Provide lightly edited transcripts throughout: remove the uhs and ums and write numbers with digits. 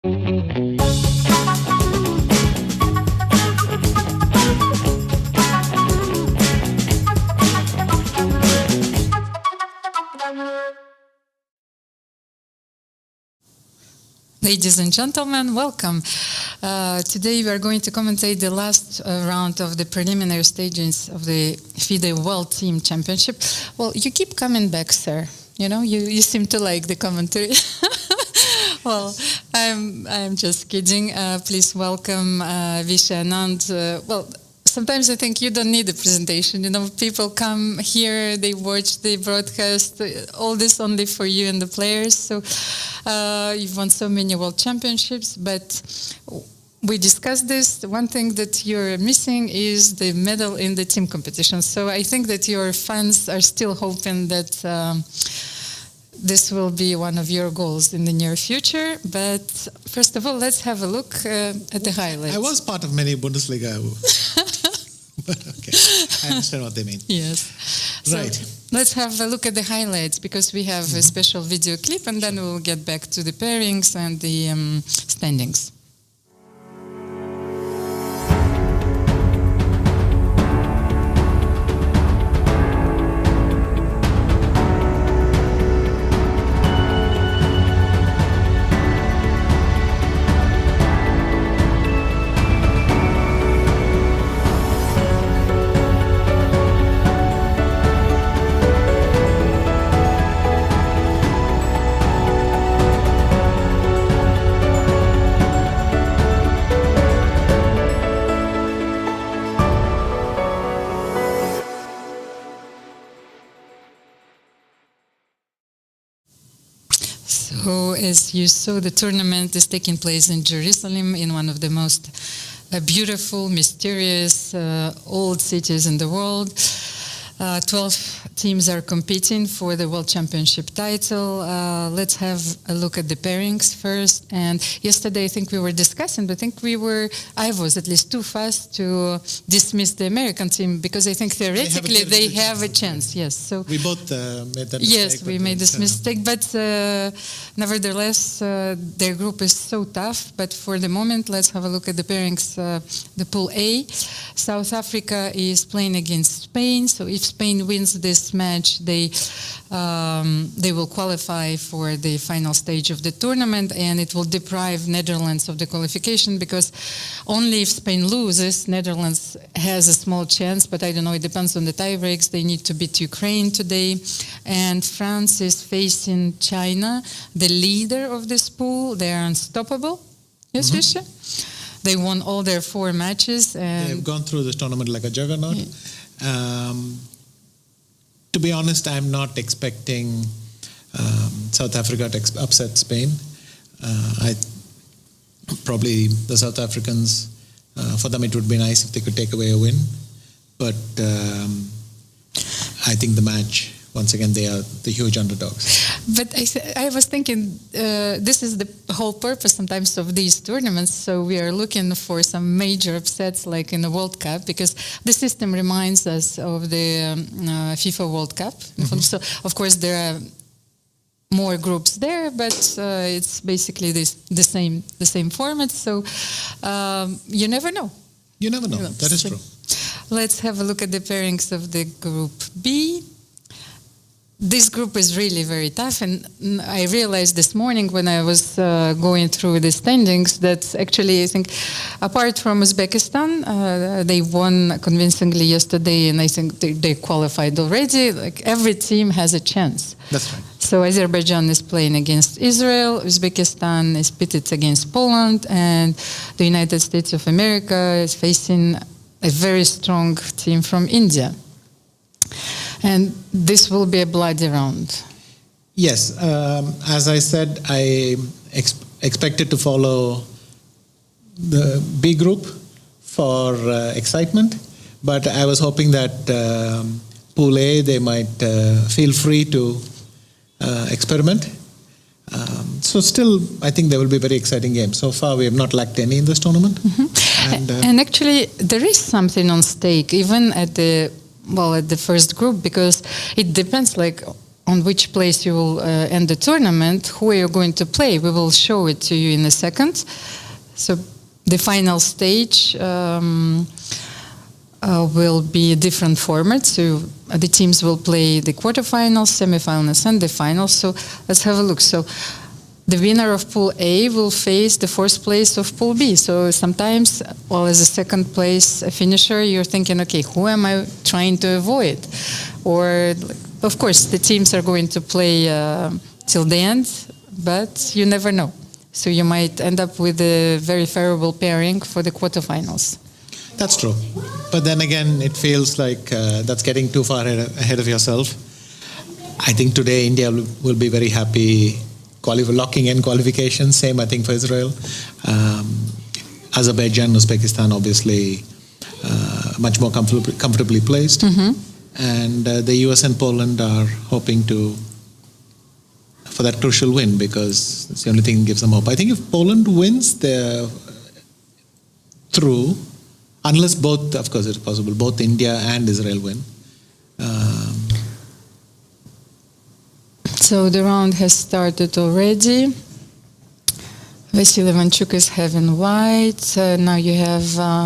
Ladies and gentlemen, welcome. Today we are going to commentate the last round of the preliminary stages of the FIDE World Team Championship. Well, you keep coming back, sir. You know, you seem to like the commentary. Well, I'm just kidding. Please welcome Viswanathan. Well, sometimes I think you don't need a presentation. You know, people come here, they watch the broadcast, all this only for you and the players. So you've won so many world championships, but we discussed this. One thing that you're missing is the medal in the team competition. So I think that your fans are still hoping that this will be one of your goals in the near future. But first of all, let's have a look at the highlights. I was part of many Bundesliga. But okay, I understand what they mean. Yes. Right. So let's have a look at the highlights, because we have a special video clip, and then we'll get back to the pairings and the standings. So, as you saw, the tournament is taking place in Jerusalem, in one of the most beautiful, mysterious, old cities in the world. 12 teams are competing for the World Championship title. Let's have a look at the pairings first. And yesterday, I think we were discussing, but I was at least too fast to dismiss the American team, because I think theoretically they have a chance. Yes. So we both made that mistake. Yes, we made this mistake, but nevertheless, their group is so tough. But for the moment, let's have a look at the pairings. The Pool A, South Africa is playing against Spain. So if Spain wins this match, they will qualify for the final stage of the tournament, and it will deprive Netherlands of the qualification, because only if Spain loses, Netherlands has a small chance, but I don't know, it depends on the tie breaks. They need to beat Ukraine today, and France is facing China, the leader of this pool. They are unstoppable. Yes, Visha? They won all their 4 matches. And they've gone through this tournament like a juggernaut. Yeah. To be honest, I'm not expecting South Africa to upset Spain. Probably the South Africans, for them it would be nice if they could take away a win. But I think the match, once again, they are the huge underdogs. But I was thinking, this is the whole purpose sometimes of these tournaments. So we are looking for some major upsets like in the World Cup, because the system reminds us of the FIFA World Cup. So, of course, there are more groups there, but it's basically the same format. So you never know. You never know. That is true. Let's have a look at the pairings of the Group B. This group is really very tough, and I realized this morning when I was going through the standings that actually I think apart from Uzbekistan, they won convincingly yesterday, and I think they qualified already. Like every team has a chance. That's right. So Azerbaijan is playing against Israel, Uzbekistan is pitted against Poland, and the United States of America is facing a very strong team from India. And this will be a bloody round. Yes. As I said, I expected to follow the B group for excitement, but I was hoping that Pool A, they might feel free to experiment. So still, I think there will be very exciting games. So far, we have not lacked any in this tournament. And actually, there is something on stake, even at the first group, because it depends on which place you will end the tournament, who you're going to play. We will show it to you in a second. So the final stage will be a different format. So the teams will play the quarterfinals, semifinals, and the finals. So let's have a look. So the winner of Pool A will face the fourth place of Pool B. So sometimes, well, as a second place finisher, you're thinking, okay, who am I trying to avoid? Or, of course, the teams are going to play till the end, but you never know. So you might end up with a very favorable pairing for the quarterfinals. That's true. But then again, it feels like that's getting too far ahead of yourself. I think today India will be very happy locking in qualifications. Same, I think, for Israel. Azerbaijan, Uzbekistan, obviously much more comfortably placed. Mm-hmm. And the US and Poland are hoping for that crucial win, because it's the only thing that gives them hope. I think if Poland wins, they're through, unless both, of course it's possible, both India and Israel win. So the round has started already. Vasily Ivanchuk is having white. Now you have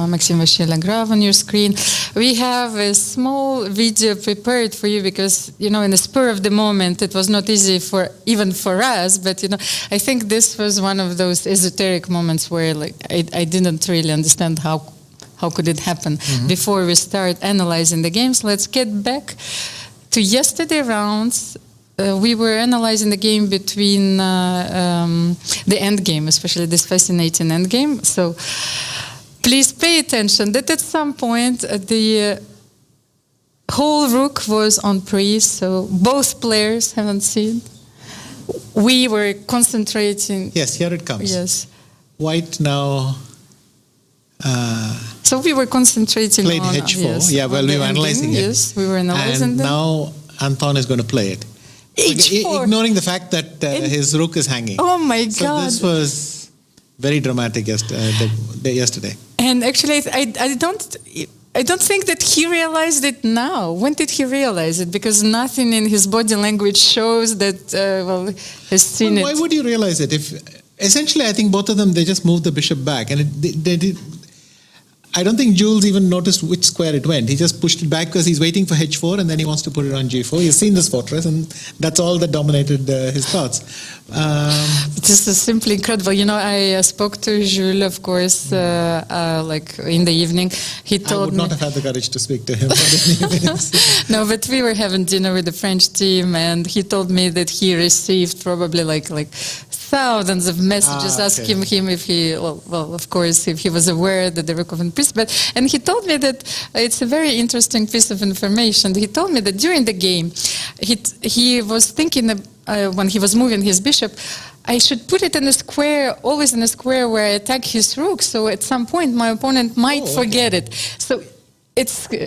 Maxim Vachier-Lagrave on your screen. We have a small video prepared for you because, in the spur of the moment, it was not easy even for us. But, I think this was one of those esoteric moments where I didn't really understand how could it happen. Mm-hmm. Before we start analyzing the games, let's get back to yesterday rounds. We were analyzing the game between the end game, especially this fascinating end game. So please pay attention that at some point the whole rook was on priest, so both players haven't seen. We were concentrating. Yes, here it comes. Yes. White now. So we were concentrating played on H4. Yes, yeah, well, we were analyzing it. Yes, we were analyzing and them. Now Anton is going to play it. H4. Ignoring the fact that his rook is hanging. Oh my God. So this was very dramatic yesterday. And actually, I don't think that he realized it now. When did he realize it? Because nothing in his body language shows that, has seen it. Why would you realize it? If essentially, I think both of them, they just moved the bishop back. And they did. I don't think Jules even noticed which square it went. He just pushed it back because he's waiting for H4 and then he wants to put it on G4. He's seen this fortress and that's all that dominated his thoughts. This is simply incredible. I spoke to Jules, of course, in the evening. He told me... I would not have had the courage to speak to him. No, but we were having dinner with the French team and he told me that he received probably thousands of messages asking him if he, of course, if he was aware that the rook of priest. And he told me that it's a very interesting piece of information. He told me that during the game, he was thinking when he was moving his bishop, I should put it in a square, always in a square where I attack his rook. So at some point, my opponent might forget it. So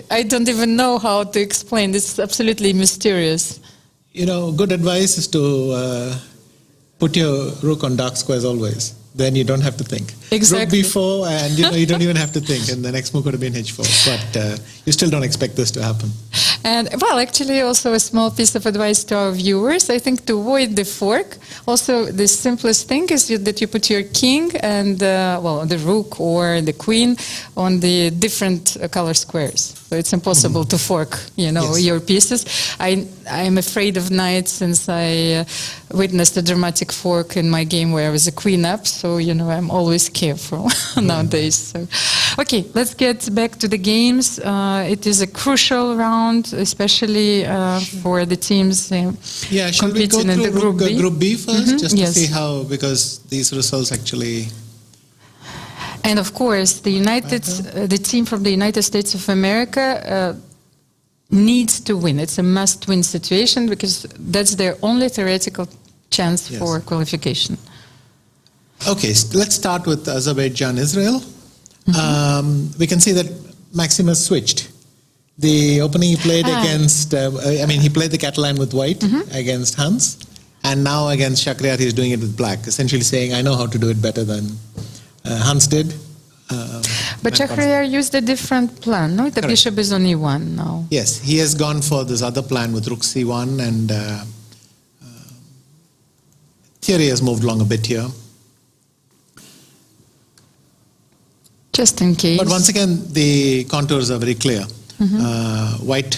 I don't even know how to explain. It's absolutely mysterious. Good advice is to put your rook on dark squares always. Then you don't have to think. Exactly. Rook B4 and you don't even have to think. And the next move could have been H4. But you still don't expect this to happen. And, actually also a small piece of advice to our viewers. I think to avoid the fork, also the simplest thing is that you put your king and, the rook or the queen on the different color squares. So it's impossible to fork, your pieces. I'm afraid of knights since I witnessed a dramatic fork in my game where I was a queen up. So, I'm always careful nowadays. So, okay, let's get back to the games. It is a crucial round, especially for the teams competing in the Group B. Group B first, just to see how, because these results actually... And of course, the team from the United States of America needs to win. It's a must-win situation because that's their only theoretical chance for qualification. Okay, let's start with Azerbaijan-Israel. We can see that Maxim has switched. The opening he played against, he played the Catalan with white against Hans, and now against Shakhriyar he's doing it with black, essentially saying, I know how to do it better than Hans did. But Shakhriyar used a different plan, no? The bishop is on E1 now. Yes, he has gone for this other plan with rook C1 and theory has moved along a bit here. Just in case. But once again, the contours are very clear. White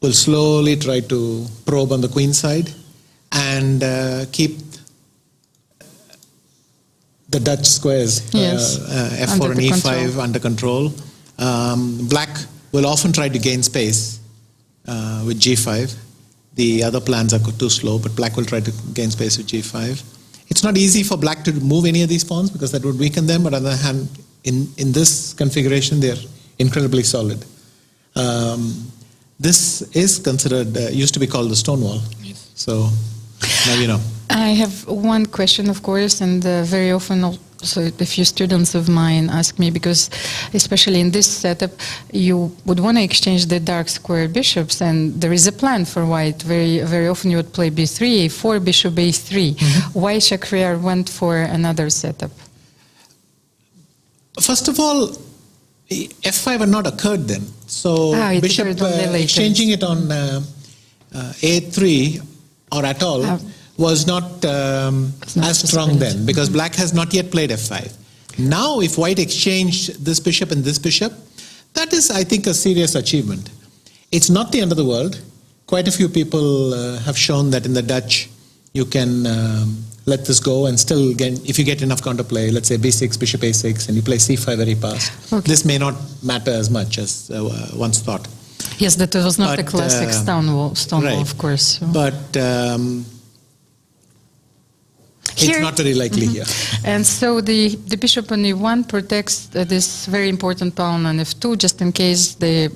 will slowly try to probe on the queen side and keep the Dutch squares, f4 and e5 under control. Black will often try to gain space with g5. The other plans are too slow, but black will try to gain space with g5. It's not easy for black to move any of these pawns because that would weaken them, but on the other hand, in this configuration, they're incredibly solid. This is considered, used to be called the stone wall. Yes. So now you know. I have one question, of course, and very often also a few students of mine ask me, because especially in this setup, you would want to exchange the dark square bishops, and there is a plan for white. Very often you would play b3, a4, bishop a3. Why Shakhriyar went for another setup? First of all, f5 had not occurred then. So bishop exchanging it on a3 or at all was not as strong then, because black has not yet played f5. Now if white exchanged this bishop and this bishop, that is, I think, a serious achievement. It's not the end of the world. Quite a few people have shown that in the Dutch you can let this go and still get, if you get enough counterplay, let's say b6, bishop a6, and you play c5 very fast. Okay. This may not matter as much as once thought. Yes, that was not a classic stone wall, of course. So. But it's not very likely here. And so the bishop on e1 protects this very important pawn on f2, just in case the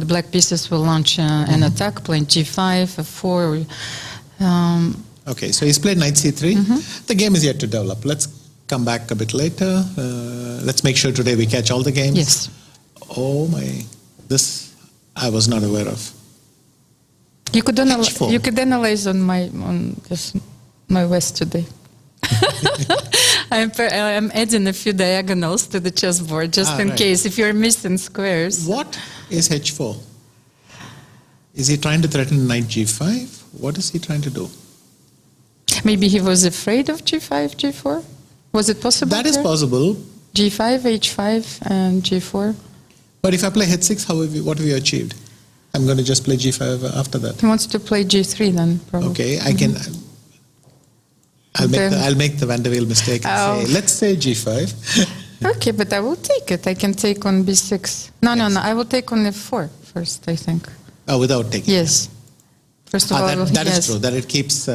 black pieces will launch an attack, playing g5, f4. Okay, so he's played knight c3. The game is yet to develop. Let's come back a bit later. Let's make sure today we catch all the games. Yes. Oh my, this I was not aware of. You could analyze on my West today. I'm adding a few diagonals to the chessboard just in case if you're missing squares. What is h4? Is he trying to threaten knight g5? What is he trying to do? Maybe he was afraid of g5, g4? Was it possible? That is possible. g5, h5, and g4. But if I play h6, what have you achieved? I'm going to just play g5 after that. He wants to play g3 then, probably. Okay, I can. I'll make the Van der Waal mistake and say, let's say g5. Okay, but I will take it. I can take on b6. No, I will take on f4 first, I think. Oh, without taking. Yes. First of all, that is true. That it keeps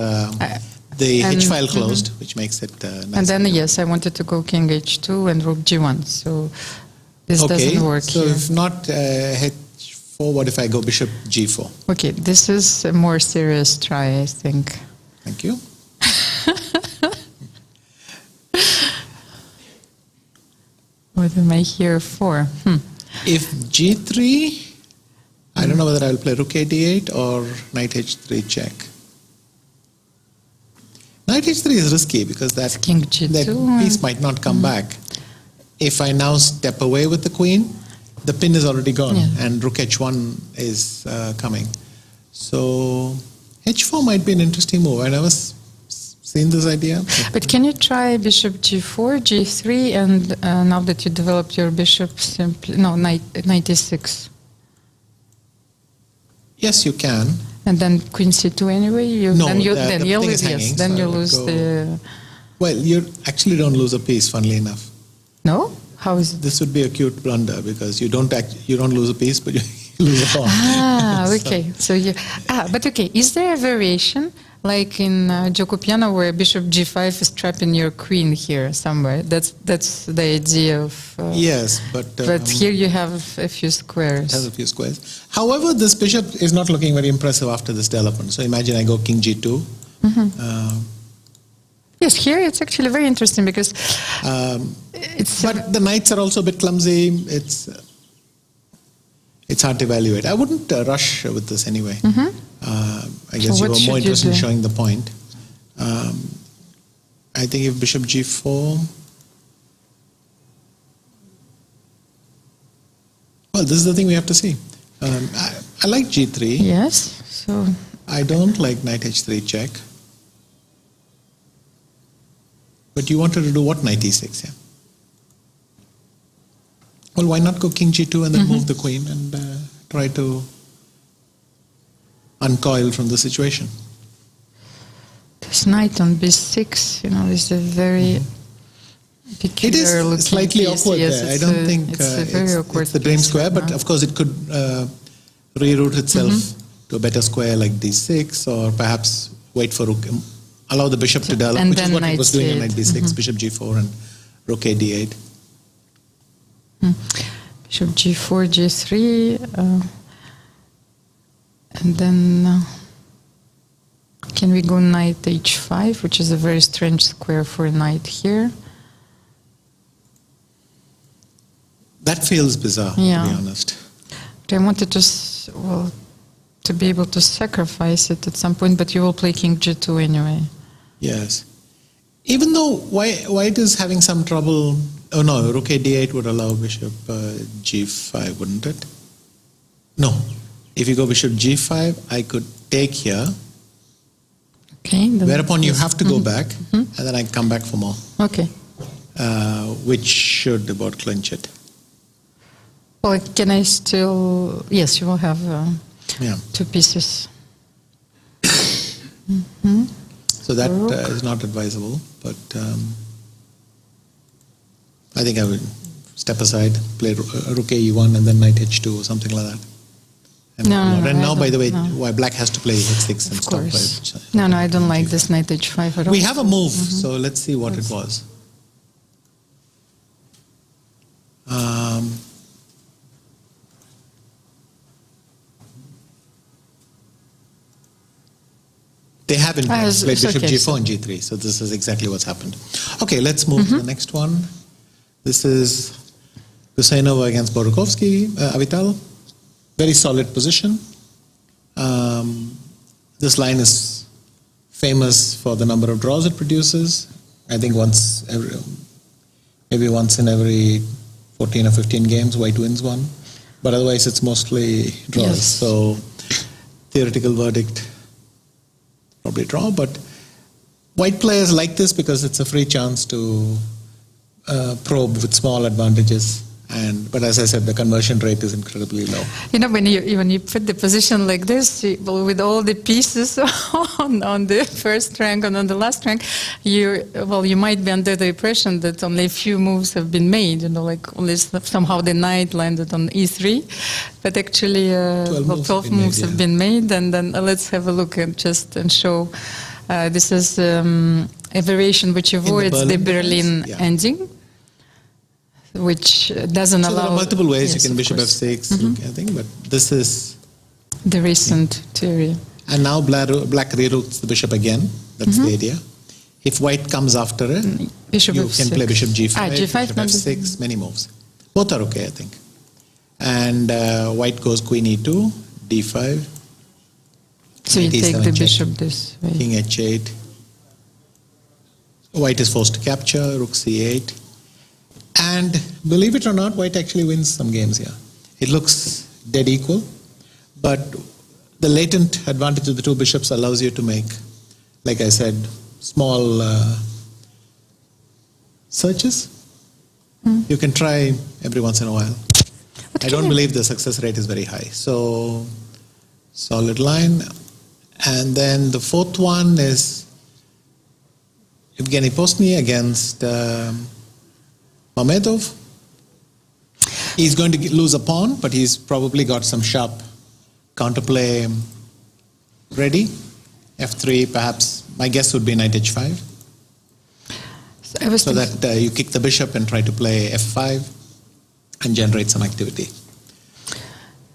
the h file closed, which makes it nice. And then, yes, I wanted to go king h2 and rook g1. So this doesn't work so here. If not h4, what if I go bishop g4? Okay, this is a more serious try, I think. Thank you. What am I here for? If g3, I don't know whether I will play rook a8 or knight h3 check. Knight h3 is risky because that piece might not come back. If I now step away with the queen, the pin is already gone and rook h1 is coming. So h4 might be an interesting move. I never seen this idea. But can you try bishop g4, g3, and now that you developed your bishop, simply knight e6? Yes, you can. And then queen c2 anyway? Then you lose, then you lose the... Well, you actually don't lose a piece, funnily enough. No? How is it? This would be a cute blunder because you don't lose a piece, but you lose a pawn. Okay. But okay, is there a variation like in Giocopiano where bishop g5 is trapping your queen here somewhere? That's the idea of... yes, but here you have a few squares. It has a few squares. However, this bishop is not looking very impressive after this development. So imagine I go king g2. Yes, here it's actually very interesting because but the knights are also a bit clumsy. It's hard to evaluate. I wouldn't rush with this anyway. I guess you were more interested in showing the point. I think if bishop g4... Well, this is the thing we have to see. I like g3. Yes. So I don't like knight h3 check. But you wanted to do what? Knight e6, yeah. Well, why not go king g2 and then move the queen and try to uncoil from the situation? This knight on b6, is a very peculiar looking It is slightly piece. awkward Yes, there. I don't think it's the dream square, but of course it could reroute itself to a better square like d6, or perhaps wait for rook, allow the bishop to develop, which is what it was doing on knight b6, bishop g4 and rook a d8. Bishop g4, g3, and then can we go knight h5, which is a very strange square for a knight here. That feels bizarre, to be honest. But I wanted to be able to sacrifice it at some point, but you will play king g2 anyway. Yes. Even though white is having some trouble. Oh no, rook a d8 would allow bishop g5, wouldn't it? No. If you go bishop g5, I could take here. Okay. Whereupon you have to go back, and then I come back for more. Okay. Which should about clinch it. Well, can I still? Yes, you will have two pieces. So that is not advisable, but I think I would step aside, play rook a e1 and then knight h2 or something like that. And now, by the way, why black has to play h6 and stop it. No, I don't like this knight h5 at all. We have a move, so let's see what it was. They have in fact played bishop g4 and g3, so this is exactly what's happened. Okay, let's move to the next one. This is Gusainova against Borukovsky, Avital. Very solid position. This line is famous for the number of draws it produces. I think maybe once in every 14 or 15 games, white wins one. But otherwise, it's mostly draws. Yes. So theoretical verdict, probably draw. But white players like this because it's a free chance to probe with small advantages. But as I said, the conversion rate is incredibly low. When you put the position like this, with all the pieces on the first rank and on the last rank, you might be under the impression that only a few moves have been made. Like only somehow the knight landed on e3, but actually 12 moves have been made. And then let's have a look and show. This is a variation which avoids the Berlin ending, which doesn't allow... there are multiple ways you can bishop f6, I think, but this is... the recent theory. And now black reroutes the bishop again. That's the idea. If white comes after it, bishop you f6. can play bishop g5, g5 bishop f6, many moves. Both are okay, I think. And white goes queen e2, d5. So you take the bishop this way. King h8. White is forced to capture, rook c8. And believe it or not, white actually wins some games here. It looks dead equal, but the latent advantage of the two bishops allows you to make, like I said, small searches. You can try every once in a while. I don't believe the success rate is very high. So, solid line. And then the fourth one is Evgeny Postny against Mamedov. He's going to lose a pawn, but he's probably got some sharp counterplay ready. F3, perhaps. My guess would be knight h5. So that you kick the bishop and try to play f5 and generate some activity.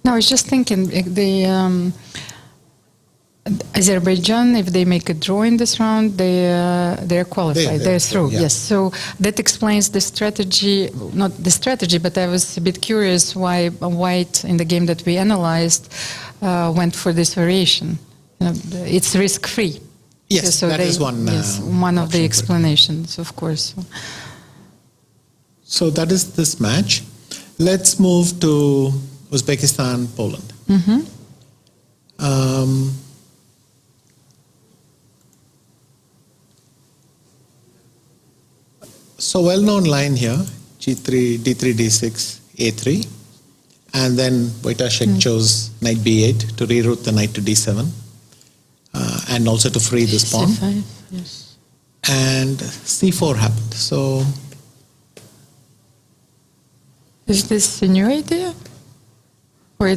No, I was just thinking, Azerbaijan, if they make a draw in this round, they're qualified. They're through. Yeah. Yes. So that explains the strategy. Not the strategy, but I was a bit curious why white in the game that we analyzed went for this variation. It's risk-free. Yes, so that is one. One of the explanations, of course. So that is this match. Let's move to Uzbekistan, Poland. So well-known line here, G3, D3, D6, A3. And then Wojtaszek chose knight B8 to reroute the knight to D7. And also to free this pawn. C5, yes. And C4 happened. So is this a new idea? Or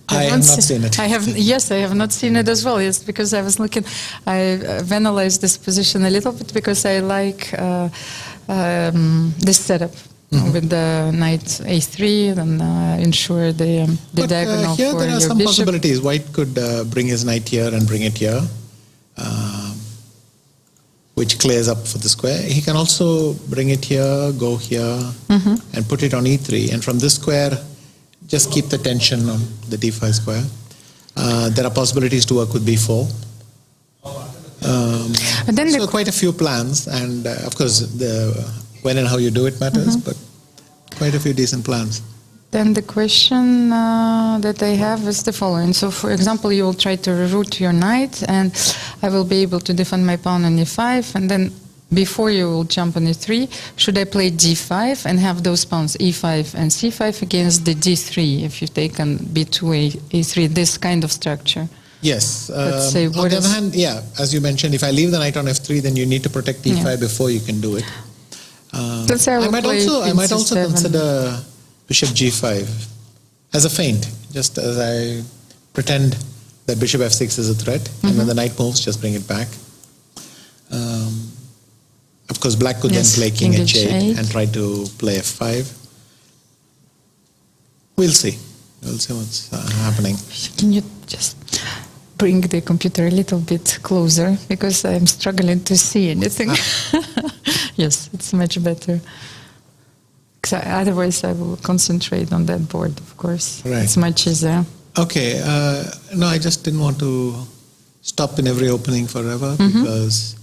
I have not seen it. Yes, I have not seen it as well. Yes, because I was looking. I've analyzed this position a little bit because I like this setup with the knight A3 and ensure the diagonal here for there are your some bishop. possibilities. White could bring his knight here and bring it here, which clears up for the square. He can also bring it here, go here, and put it on E3. And from this square, just keep the tension on the D5 square. There are possibilities to work with B4. But then So quite a few plans, and of course, the when and how you do it matters, but quite a few decent plans. Then the question that I have is the following. So, for example, you will try to reroute your knight, and I will be able to defend my pawn on E5, and then before you will jump on E3, should I play D5 and have those pawns E5 and C5 against the D3 if you take on B2, A3, this kind of structure? Yes. Let's say on the other hand, yeah, as you mentioned, if I leave the knight on F3, then you need to protect E5 before you can do it. I might also consider bishop G5 as a feint, just as I pretend that bishop F6 is a threat, and when the knight moves, just bring it back. Of course, black could then play king H8 and try to play F5. We'll see. We'll see what's happening. Can you just bring the computer a little bit closer, because I'm struggling to see anything. Yes, it's much better. Otherwise, I will concentrate on that board, of course. Right. It's much easier. Okay. No, I just didn't want to stop in every opening forever, because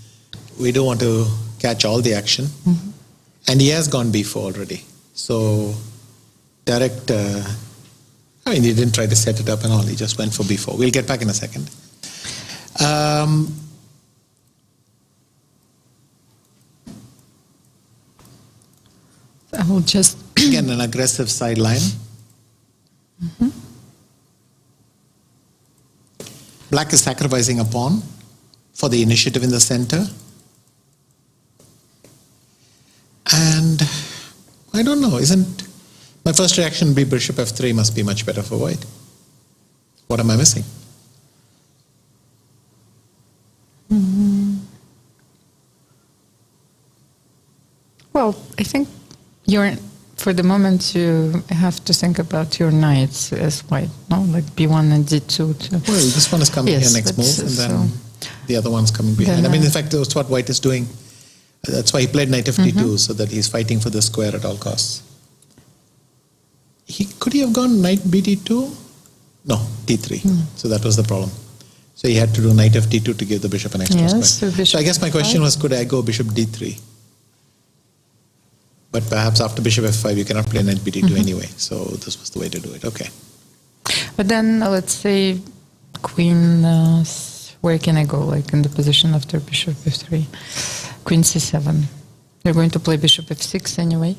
we do want to catch all the action. And he has gone B4 already. So direct, I mean, he didn't try to set it up and all. He just went for B4. We'll get back in a second. I will just... Again, an aggressive sideline. Black is sacrificing a pawn for the initiative in the center. And I don't know, my first reaction would be bishop F3 must be much better for white. What am I missing? Well, I think for the moment you have to think about your knights as white, no? Like B1 and D2. Well, this one is coming here next move, and then the other one's coming behind. I mean, in fact, that's what white is doing. That's why he played knight FD2, so that he's fighting for the square at all costs. Could he have gone knight BD2? No, D3. So that was the problem. So he had to do knight FD2 to give the bishop an extra square. So I guess my question was, could I go bishop D3? But perhaps after bishop F5, you cannot play knight BD2 anyway. So this was the way to do it. Okay. But then, let's say, queen, where can I go? Like in the position after bishop F3? Queen C7. You're going to play bishop F6 anyway?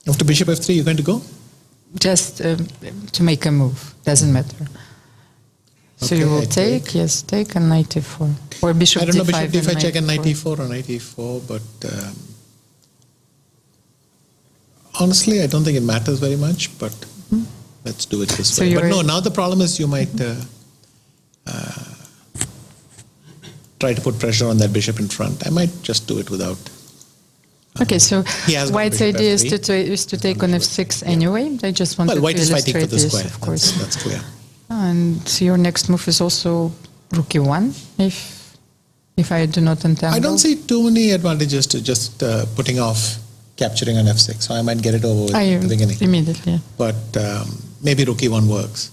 After bishop F3, you're going to go? Just to make a move. Doesn't matter. So you will take, and knight E4. Or bishop D5. I don't know, bishop D5 check and knight E4 or knight E4, but honestly, I don't think it matters very much, but let's do it this way. But no, now the problem is you might try to put pressure on that bishop in front. I might just do it without. Okay, so white's idea is to take on F6 anyway. I just want to white is fighting for the this, square, of course. That's clear. And your next move is also rook E1, if I do not entangle. I don't see too many advantages to just putting off capturing on F6, so I might get it over with at the beginning. Immediately. But maybe rook E1 works.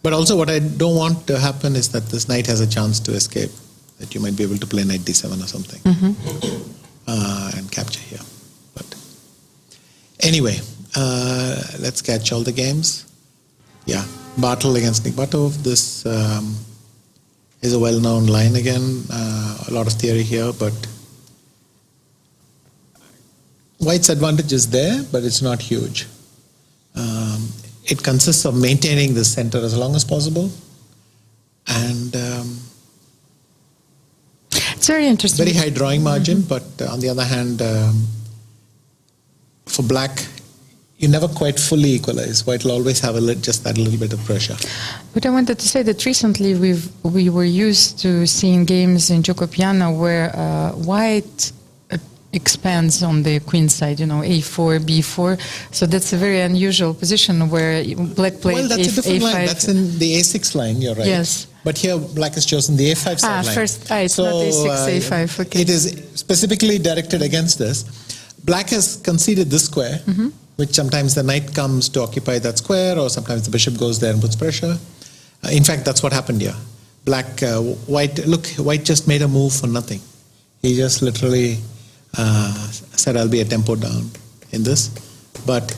But also what I don't want to happen is that this knight has a chance to escape, that you might be able to play knight D7 or something and capture here. But anyway, let's catch all the games. Yeah, Bartel against Nikbatov. This is a well-known line again. A lot of theory here, but White's advantage is there, but it's not huge. It consists of maintaining the center as long as possible, and it's very interesting. very high drawing margin. But on the other hand, for Black, you never quite fully equalize. White will always have just that little bit of pressure. But I wanted to say that recently we were used to seeing games in Gioco Piano where White expands on the queen side, a4, b4. So that's a very unusual position where Black played well, that's a different a5. line. That's in the a6 line, you're right. Yes. But here, Black has chosen the a5 side line. It's not a6, a5. Okay. It is specifically directed against this. Black has conceded this square, which sometimes the knight comes to occupy that square, or sometimes the bishop goes there and puts pressure. In fact, that's what happened here. White just made a move for nothing. He just literally said, I'll be a tempo down in this, but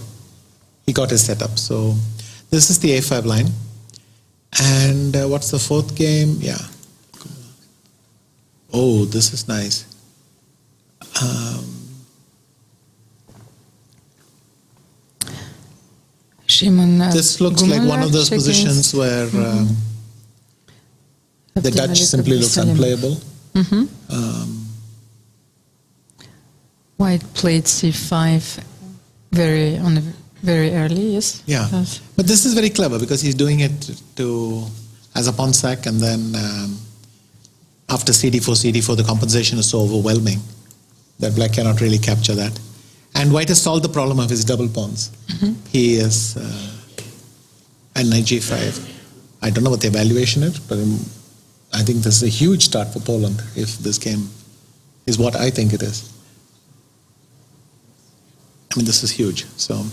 he got his setup. So this is the a5 line. And what's the fourth game? Yeah. Oh, this is nice. This looks like one of those positions where the Dutch simply looks unplayable. White played c5 very early, yes. Yeah, but this is very clever because he's doing it as a pawn sack, and then after cd4, the compensation is so overwhelming that Black cannot really capture that. And White has solved the problem of his double pawns. He is and knight g5. I don't know what the evaluation is, but I think this is a huge start for Poland if this game is what I think it is. I mean, this is huge. So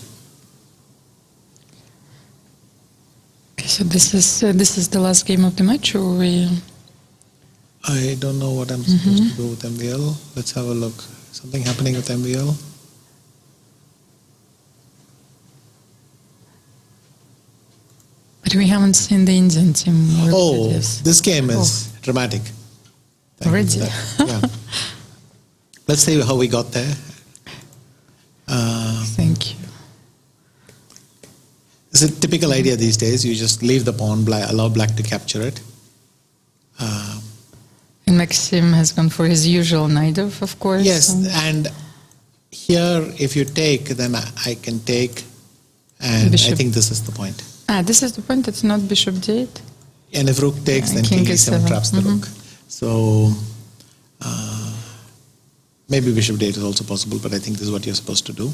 this is the last game of the match, or we? I don't know what I'm supposed to do with MVL. Let's have a look. Something happening with MVL. But we haven't seen the Indian team work. Oh, this game is dramatic. Already? Yeah. Let's see how we got there. Thank you. It's a typical idea these days. You just leave the pawn, allow Black to capture it. And Maxim has gone for his usual knight of course. Yes, and here if you take, then I can take, and I think this is the point. This is the point. It's not bishop d8. And if rook takes, then king e7 traps the rook. So maybe bishop d8 is also possible, but I think this is what you're supposed to do.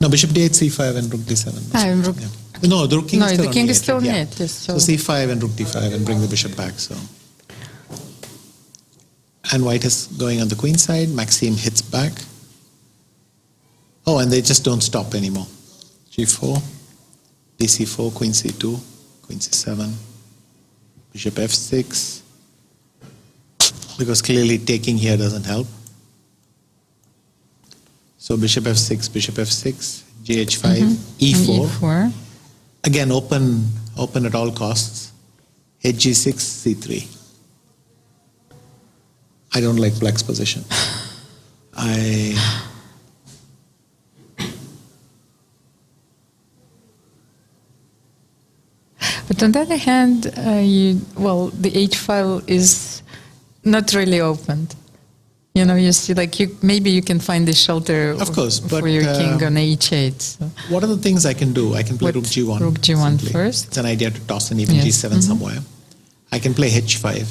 No, bishop d8, c5, and rook d7. No, the king is still the king is still on e8. Yes, so c5 and rook d5 and bring the bishop back. So, and White is going on the queen side. Maxime hits back. Oh, and they just don't stop anymore. g4, dc4, queen c2, queen c7, bishop f6. Because clearly taking here doesn't help. So bishop f6, gh5, e4. Again, open at all costs. H6, c3. I don't like Black's position. But on the other hand, the H file is not really opened. You see, maybe you can find the shelter of course, for your king on h8. So. What are the things I can do? I can play rook g1. Rook g1 simply. first. It's an idea to toss an even g7 somewhere. I can play h5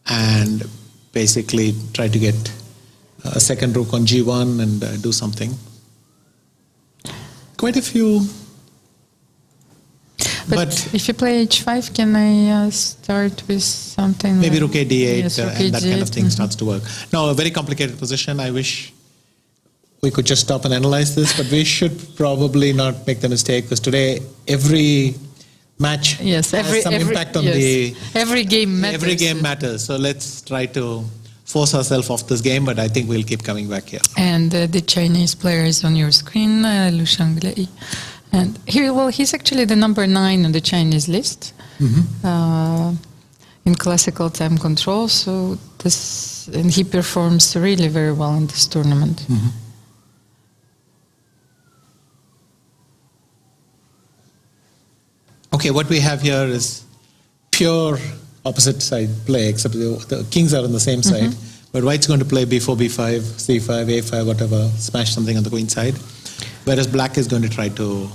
and basically try to get a second rook on g1 and do something. Quite a few. But if you play h5, can I start with something? Maybe rook a d8 and that kind of thing mm-hmm. starts to work. Now, a very complicated position. I wish we could just stop and analyze this, but we should probably not make the mistake, because today every match has some impact on the... Every game matters. Every game matters. So let's try to force ourselves off this game, but I think we'll keep coming back here. And the Chinese player is on your screen, Lu Shanglei. And he's actually the number 9 on the Chinese list. in classical time control. So and he performs really very well in this tournament. Mm-hmm. Okay, what we have here is pure opposite side play, except the kings are on the same side. But white's going to play b4, b5, c5, a5, whatever, smash something on the queen side. Whereas black is going to try to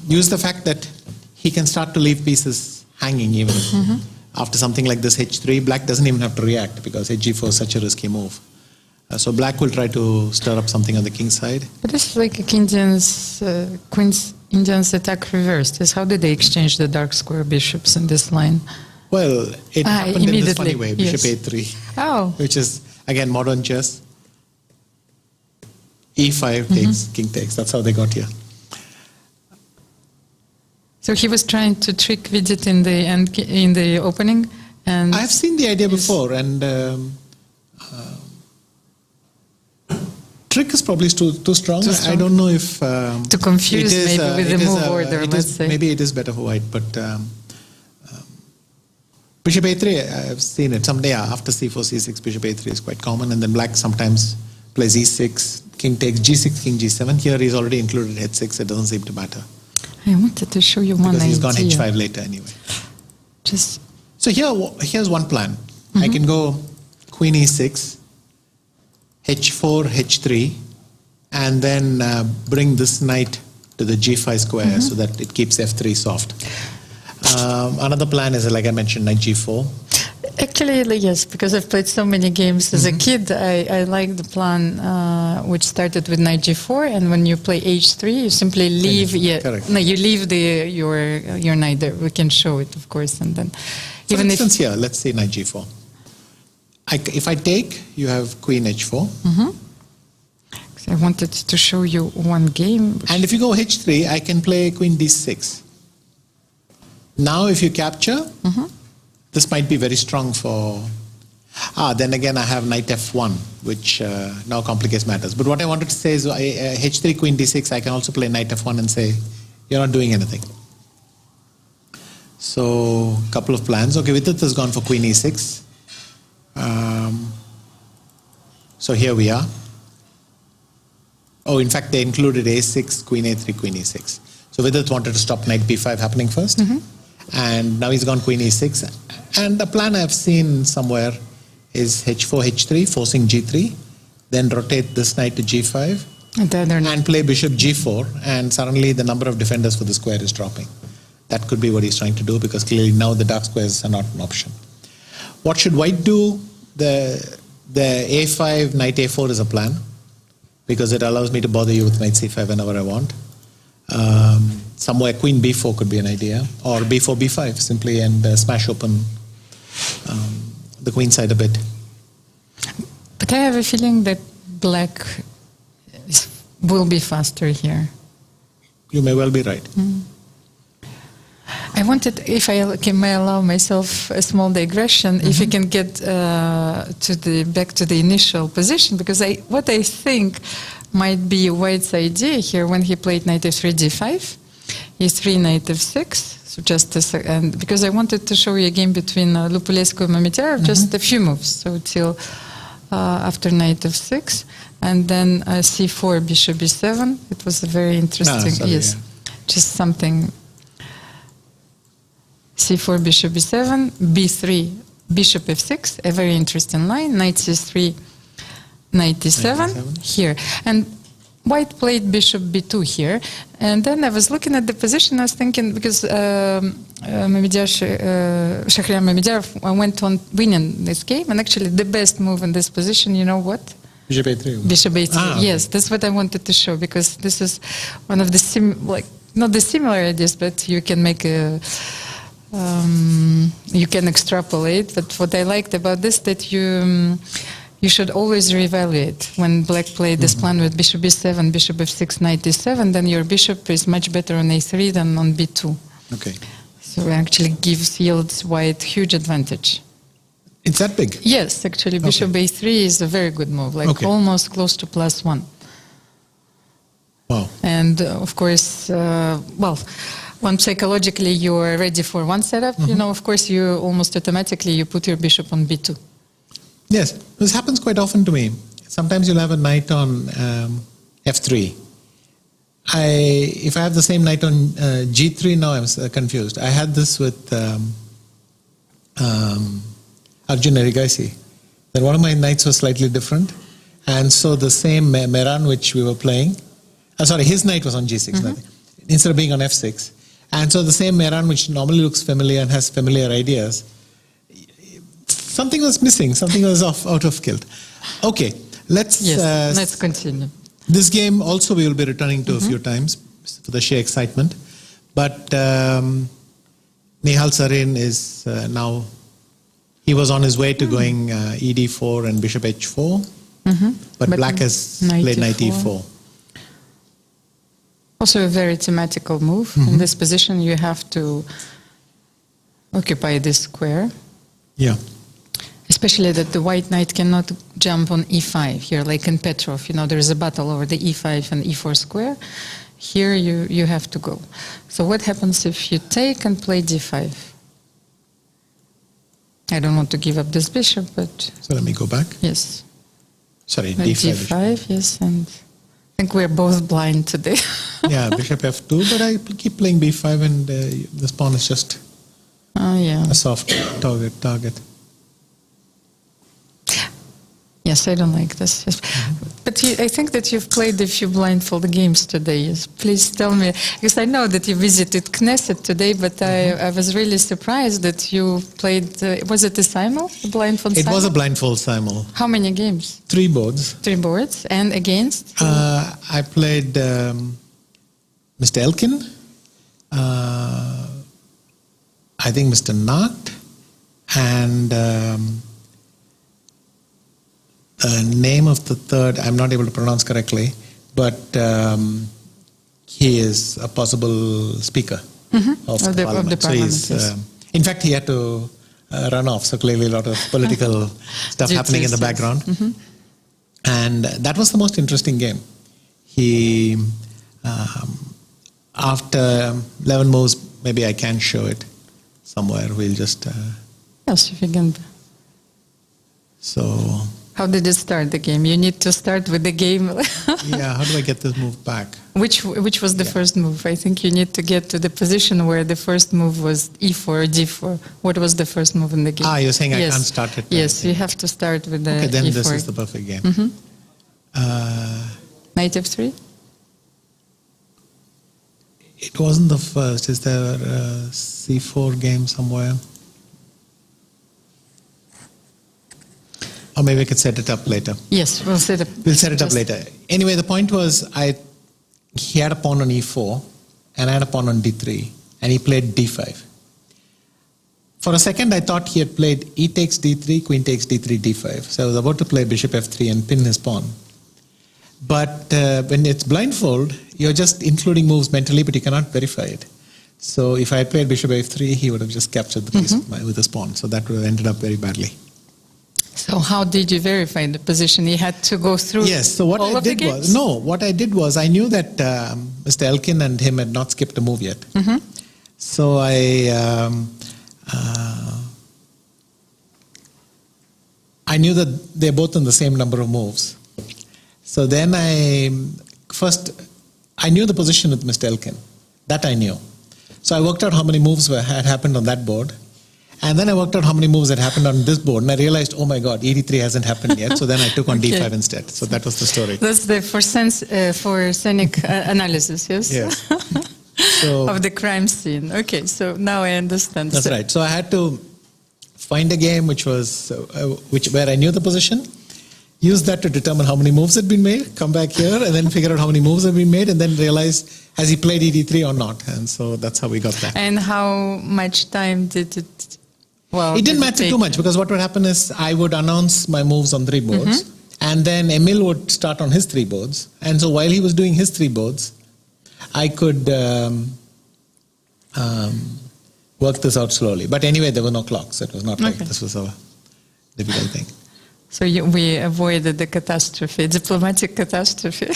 use the fact that he can start to leave pieces hanging even. After something like this h3, black doesn't even have to react because hg4 is such a risky move. So black will try to stir up something on the king side. But it's like a Queen's Indians attack reversed. Is how did they exchange the dark square bishops in this line? Well, it happened in this funny way, bishop yes. a3, which is, again, modern chess. e5 takes, king takes. That's how they got here. So he was trying to trick Vidit in the opening? And I've seen the idea before, and trick is probably too strong. I don't know if... to confuse maybe with the move order, let's say. Maybe it is better for white, but bishop a3, I've seen it. Someday after c4, c6, bishop a3 is quite common, and then black sometimes plays e6, king takes g6, king g7. Here he's already included h6, it doesn't seem to matter. I wanted to show you one idea. Because he's gone h5 later anyway. So here's one plan. I can go queen e6, h4, h3, and then bring this knight to the g5 square so that it keeps f3 soft. Another plan is, like I mentioned, knight g4. Actually, yes, because I've played so many games as a kid. I like the plan which started with knight g4, and when you play h3, you simply leave. You leave your knight there. We can show it, of course, and then for instance, here, let's say knight g4. If I take, you have queen h4. I wanted to show you one game. And if you go h3, I can play queen d6. Now, if you capture, this might be very strong for... then again, I have knight f1, which now complicates matters. But what I wanted to say is h3, queen d6, I can also play knight f1 and say, you're not doing anything. So, a couple of plans. Okay, Vidit has gone for queen e6. So here we are. Oh, in fact, they included a6, queen a3, queen e6. So Vidit wanted to stop knight b5 happening first. And now he's gone queen e6. And the plan I've seen somewhere is h4, h3, forcing g3. Then rotate this knight to g5. And play bishop g4. And suddenly the number of defenders for the square is dropping. That could be what he's trying to do, because clearly now the dark squares are not an option. What should white do? The a5, knight a4 is a plan, because it allows me to bother you with knight c5 whenever I want. Somewhere queen b4 could be an idea, or b4, b5 simply, and smash open the queen side a bit. But I have a feeling that black will be faster here. You may well be right. I wanted, if I may allow myself a small digression, if you can get back to the initial position, because what I think might be White's idea here when he played knight f3, d5, e3, knight f6. So just a second, because I wanted to show you a game between Lupulescu and Mamedov, just a few moves, so till after knight f6, and then c4, bishop b7. It was a very interesting, just something. c4, bishop b7, b3, bishop f6, a very interesting line, knight c3, knight d7, here. And white played bishop b2 here. And then I was looking at the position, I was thinking, because Shahriar Mamedov went on winning this game, and actually the best move in this position, you know what? Bishop a3. Bishop a3, yes, that's what I wanted to show, because this is one of the, not the similar ideas, but you can make a... you can extrapolate, but what I liked about this, that you should always reevaluate. When black played this plan with bishop b7, bishop f6, knight d7, then your bishop is much better on a3 than on b2. Okay. So it actually yields white huge advantage. It's that big? Yes, actually bishop a3 is a very good move, almost close to +1. Wow. And of course, When psychologically you are ready for one setup, of course, you almost automatically you put your bishop on b2. Yes, this happens quite often to me. Sometimes you'll have a knight on f3. If I have the same knight on g3, now I'm confused. I had this with Arjun Erigaisi. That one of my knights was slightly different. And so the same Meran which we were playing, his knight was on g6, instead of being on f6. And so the same Meran which normally looks familiar and has familiar ideas, something was missing, something was out of kilt. Okay, let's continue. This game also we will be returning to a few times for the sheer excitement. But Nihal Sarin is now, he was on his way to going ed4 and bishop h4. But black has played knight e4. Also a very thematical move. In this position you have to occupy this square. Yeah. Especially that the white knight cannot jump on e5 here, like in Petrov. There is a battle over the e5 and e4 square. Here you have to go. So what happens if you take and play d5? I don't want to give up this bishop, but... So let me go back. Yes. Sorry, d5. d5, yes, and I think we're both blind today. Yeah, bishop f2, but I keep playing b5 and this pawn is just a soft target. Yes, I don't like this. Yes. But I think that you've played a few blindfold games today. Yes. Please tell me, because I know that you visited Knesset today, but I was really surprised that you played, was it a simul? A blindfold simul? It was a blindfold simul. How many games? 3 boards. 3 boards. And against? I played Mr. Elkin, I think Mr. Nat, and the name of the third, I'm not able to pronounce correctly, but he is a possible speaker of the parliament. So he's, in fact, he had to run off, so clearly a lot of political stuff happening in the background. And that was the most interesting game. He, after 11 moves, maybe I can show it somewhere. We'll just... yes, if you can. So... How did it start, the game? You need to start with the game. Yeah, how do I get this move back? Which was the first move? I think you need to get to the position where the first move was e4 or d4. What was the first move in the game? You're saying I can't start it? Yes, you have to start with the okay, then e4. This is the perfect game. Knight f3? It wasn't the first. Is there a c4 game somewhere? Or maybe we could set it up later. Yes, we'll set it. We'll set it up later. Anyway, the point was, he had a pawn on e4, and I had a pawn on d3, and he played d5. For a second, I thought he had played e takes d3, queen takes d3, d5. So I was about to play bishop f3 and pin his pawn. But when it's blindfold, you're just including moves mentally, but you cannot verify it. So if I had played bishop f3, he would have just captured the piece with his pawn. So that would have ended up very badly. So how did you verify the position? You had to go through all of the games? What I did was I knew that Mr. Elkin and him had not skipped a move yet. So I knew that they're both in the same number of moves. So then I knew the position with Mr. Elkin. That I knew. So I worked out how many moves had happened on that board. And then I worked out how many moves had happened on this board, and I realized, oh my God, ed3 hasn't happened yet. So then I took on d5 instead. So that was the story. That's the for scenic analysis, yes? Yes. So, of the crime scene. Okay, so now I understand. That's right. So I had to find a game where I knew the position, use that to determine how many moves had been made, come back here, and then figure out how many moves had been made, and then realize, has he played ed3 or not? And so that's how we got that. And how much time did it... Well, it didn't matter too much, because what would happen is I would announce my moves on 3 boards, and then Emil would start on his 3 boards. And so while he was doing his 3 boards, I could work this out slowly. But anyway, there were no clocks. It was not like this was a difficult thing. So we avoided the catastrophe, diplomatic catastrophe.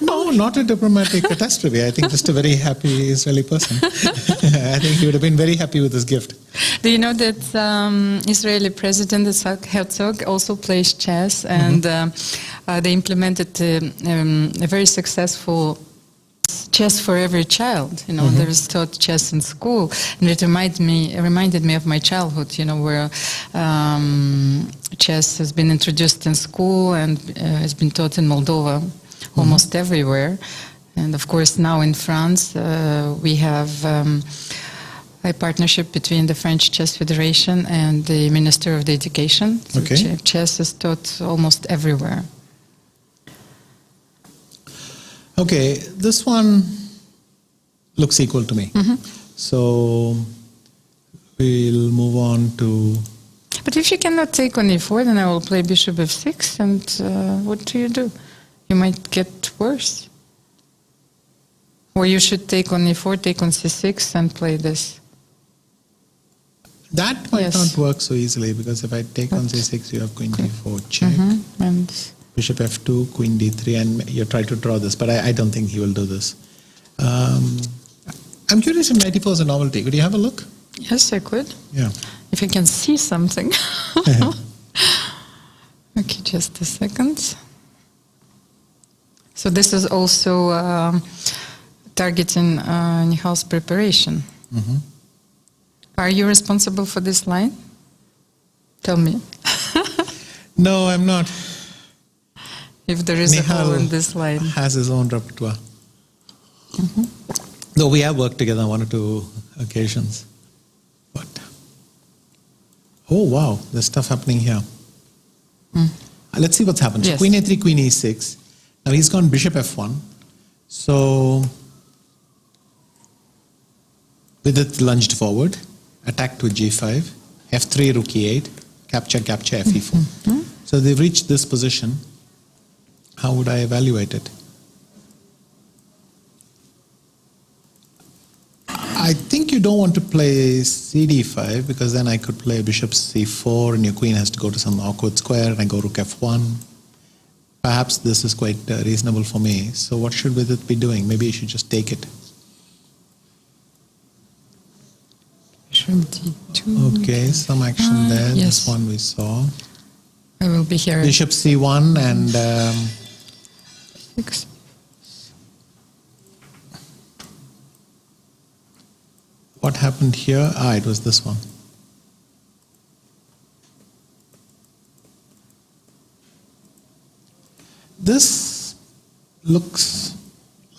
No, No, not a diplomatic catastrophe. I think just a very happy Israeli person. I think he would have been very happy with this gift. Do you know that Israeli President Herzog also plays chess, and they implemented a very successful chess for every child. You know, there's taught chess in school, and it reminded me of my childhood. You know, where chess has been introduced in school and has been taught in Moldova almost everywhere, and of course now in France we have a partnership between the French Chess Federation and the Minister of the Education. So Okay. chess is taught almost everywhere. Okay, this one looks equal to me. So we'll move on to... But if you cannot take on e4, then I will play bishop f6, and what do? You might get worse. Or you should take on e4, take on c6, and play this. That might not work so easily, because if I take on c6, you have queen d4 check. And Bishop f2, queen d3, and you try to draw this, but I don't think he will do this. I'm curious if knight e4 is a novelty. Could you have a look? yes, I could. Yeah. If I can see something. Okay, just a second. So this is also targeting Nihal's preparation. Are you responsible for this line? Tell me. No, I'm not. If there is a hole in this line. Has his own repertoire. Though we have worked together on one or two occasions. But oh wow, there's stuff happening here. Let's see what's happened. So Yes. queen a3, queen e6. Now he's gone bishop f1. So with it lunged forward, attacked with g5, f3, rook e8, capture, fe4. So they've reached this position. How would I evaluate it? I think you don't want to play cd5, because then I could play bishop c4 and your queen has to go to some awkward square and I go rook f1. Perhaps this is quite reasonable for me. So what should it be doing? Maybe you should just take it. Bishop d2. Okay, some action there. Yes. This one we saw. I will be here. Bishop c1 and 6. what happened here? It was this one. This looks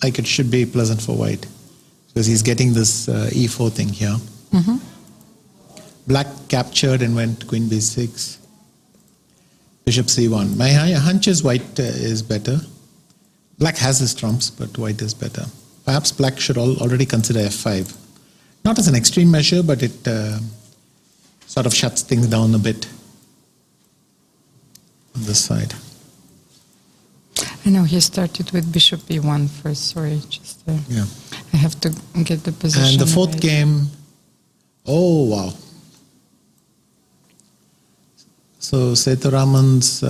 like it should be pleasant for white, because he's getting this e4 thing here. Black captured and went queen b6. Bishop c1. My hunch is white is better. Black has his trumps, but white is better. Perhaps black should already consider f5. Not as an extreme measure, but it sort of shuts things down a bit on this side. I know he started with bishop e1 first. Sorry, just Yeah. I have to get the position. And the fourth right. game, oh wow. So Sethuraman's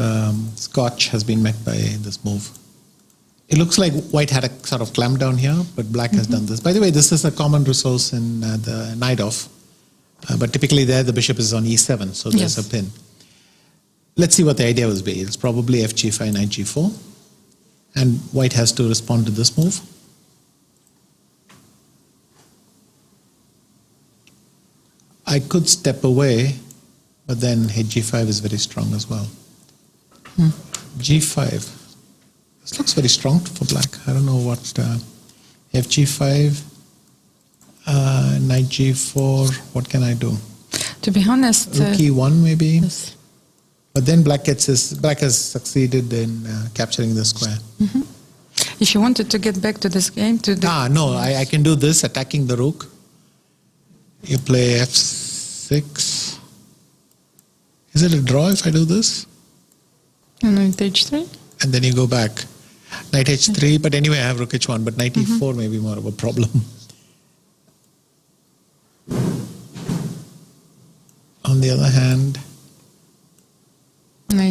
scotch has been met by this move. It looks like white had a sort of clamp down here, but black has done this. By the way, this is a common resource in the knight off, but typically there the bishop is on e7, so there's a pin. Let's see what the idea was. It's probably fg5, knight g4, and white has to respond to this move. I could step away, but then hg5 is very strong as well. g5. This looks very strong for black. I don't know what... fg5, knight g4, what can I do? To be honest... Rook e1 maybe? Yes. But then black has succeeded in capturing the square. If you wanted to get back to this game... No, I can do this, attacking the rook. You play f6. Is it a draw if I do this? Knight h3? And then you go back. Knight h3, but anyway I have rook h1, but knight e4 may be more of a problem. On the other hand,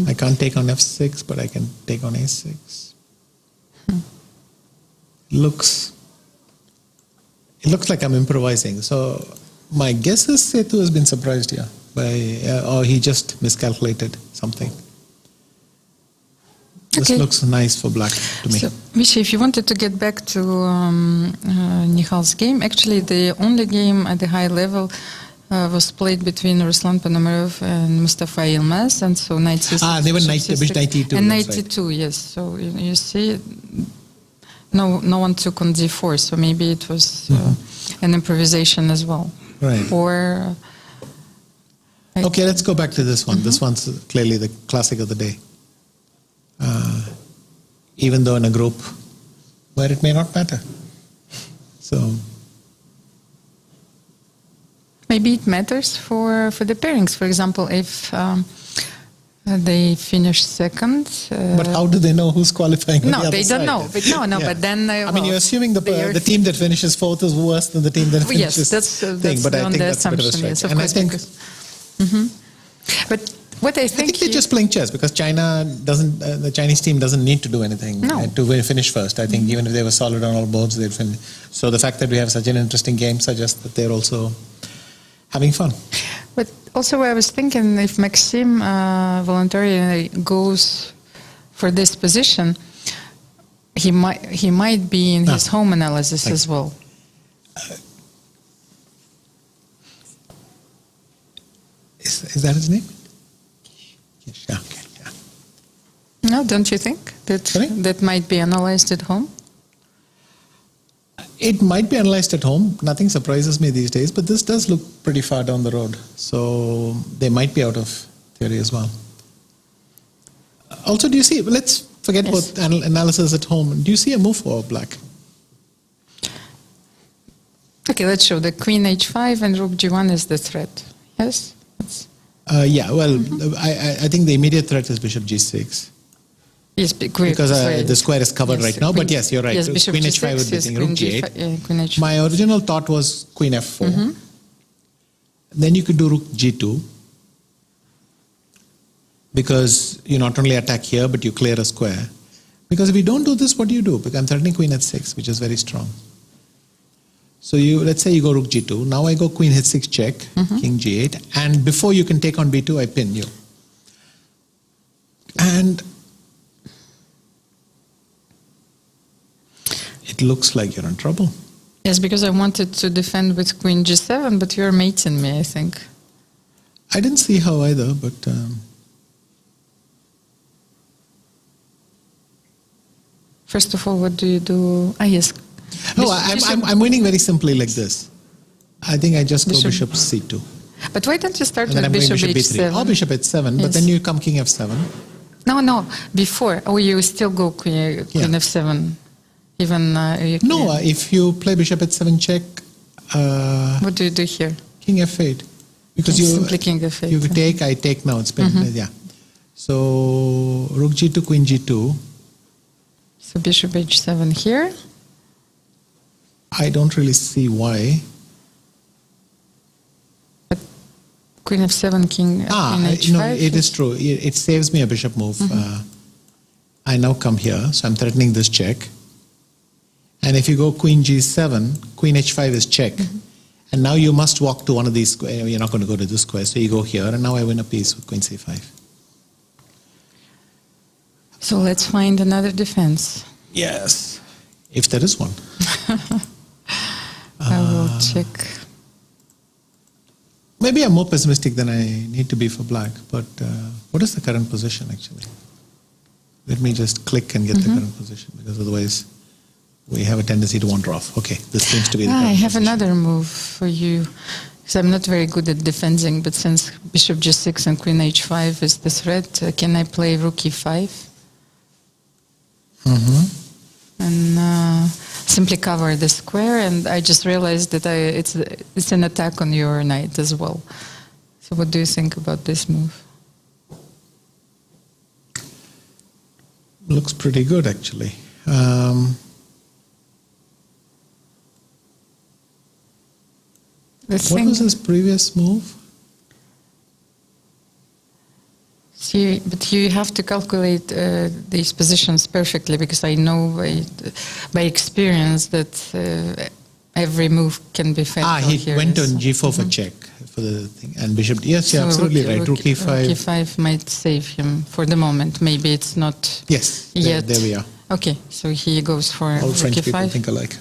I can't take on f6, but I can take on a6. looks like I'm improvising. So my guess is Setu has been surprised here or he just miscalculated something. This looks nice for black to me. So, Vishy, if you wanted to get back to Nihal's game, actually the only game at the high level was played between Ruslan Ponomarev and Mustafa Yilmaz, and so knight c6. They were knight 92. And knight c2, right. Yes. So you see, no one took on d4, so maybe it was an improvisation as well. Right. Or okay, let's go back to this one. This one's clearly the classic of the day. Even though in a group where it may not matter. So maybe it matters for the pairings. For example, if they finish second. But how do they know who's qualifying? No, they don't know. But no. Yeah. But then I mean, you're assuming the team that finishes fourth is worse than the team that finishes. Yes, that's but I think the that's a bit of a assumption. stretch. Yes, of course. But what I think they're just playing chess because China doesn't. The Chinese team doesn't need to do anything to finish first. I think even if they were solid on all boards, they'd finish. So the fact that we have such an interesting game suggests that they're also having fun. But also, I was thinking if Maxim voluntarily goes for this position, he might be in his home analysis as well. Is that his name? Yeah. Okay. Yeah. No, don't you think that might be analyzed at home? It might be analyzed at home. Nothing surprises me these days, but this does look pretty far down the road. So they might be out of theory as well. Also, do you see, let's forget about analysis at home. Do you see a move for black? Okay, let's show the queen h5 and rook g1 is the threat. Yes? I think the immediate threat is bishop g6. Yes, because the square is covered right now. But yes, you're right. Yes, bishop queen g6, h5 would be thinking rook g8. Queen h5. My original thought was queen f4. Then you could do rook g2. Because you not only attack here, but you clear a square. Because if you don't do this, what do you do? Because I'm threatening queen h6, which is very strong. So let's say you go rook g2. Now I go queen h6 check, king g8. And before you can take on b2, I pin you. And it looks like you're in trouble. Yes, because I wanted to defend with queen g7, but you're mating me, I think. I didn't see how either, but... First of all, what do you do? Yes. I'm winning very simply like this. I think I just go bishop c2. But why don't you start with bishop h7? Or bishop h7, but then you come king f7. No, before. Oh, you still go queen f7. Even no, if you play bishop h7 check... what do you do here? King f8. Because simply king f8. You take, I take now. It's been, So, rook g2, queen g2. So bishop h7 here. I don't really see why. But queen f7, king h5. No, it is true. It saves me a bishop move. I now come here, so I'm threatening this check. And if you go queen g7, queen h5 is check. And now you must walk to one of these squares. You're not going to go to this square, so you go here, and now I win a piece with queen c5. So let's find another defense. Yes, if there is one. I will check. Maybe I'm more pessimistic than I need to be for black, but what is the current position actually? Let me just click and get the current position, because otherwise we have a tendency to wander off. Okay, this seems to be the current I have position. another move for you. Because I'm not very good at defending, but since bishop g6 and queen h5 is the threat, can I play rook e5? And simply cover the square, and I just realized that it's an attack on your knight as well. So what do you think about this move? Looks pretty good actually. What was his previous move? See, but you have to calculate these positions perfectly, because I know by experience that every move can be fatal. He went on g4 for check for the thing, and bishop. Yes, you're absolutely right. Rook e5. Rook e5 might save him for the moment. Maybe it's not. Yes. Yet. There we are. Okay, so he goes for all rook French e5. people think alike.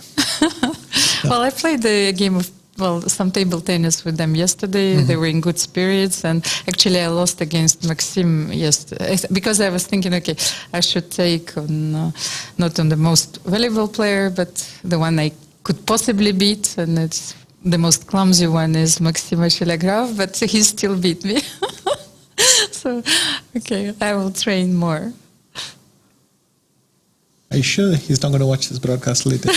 Well, I played a game of some table tennis with them yesterday. Mm-hmm. They were in good spirits, and actually I lost against Maxim yesterday because I was thinking, okay, I should take on not on the most valuable player, but the one I could possibly beat, and it's the most clumsy one is Maxim Shelagraf, but he still beat me. So, okay, I will train more. Are you sure he's not going to watch this broadcast later?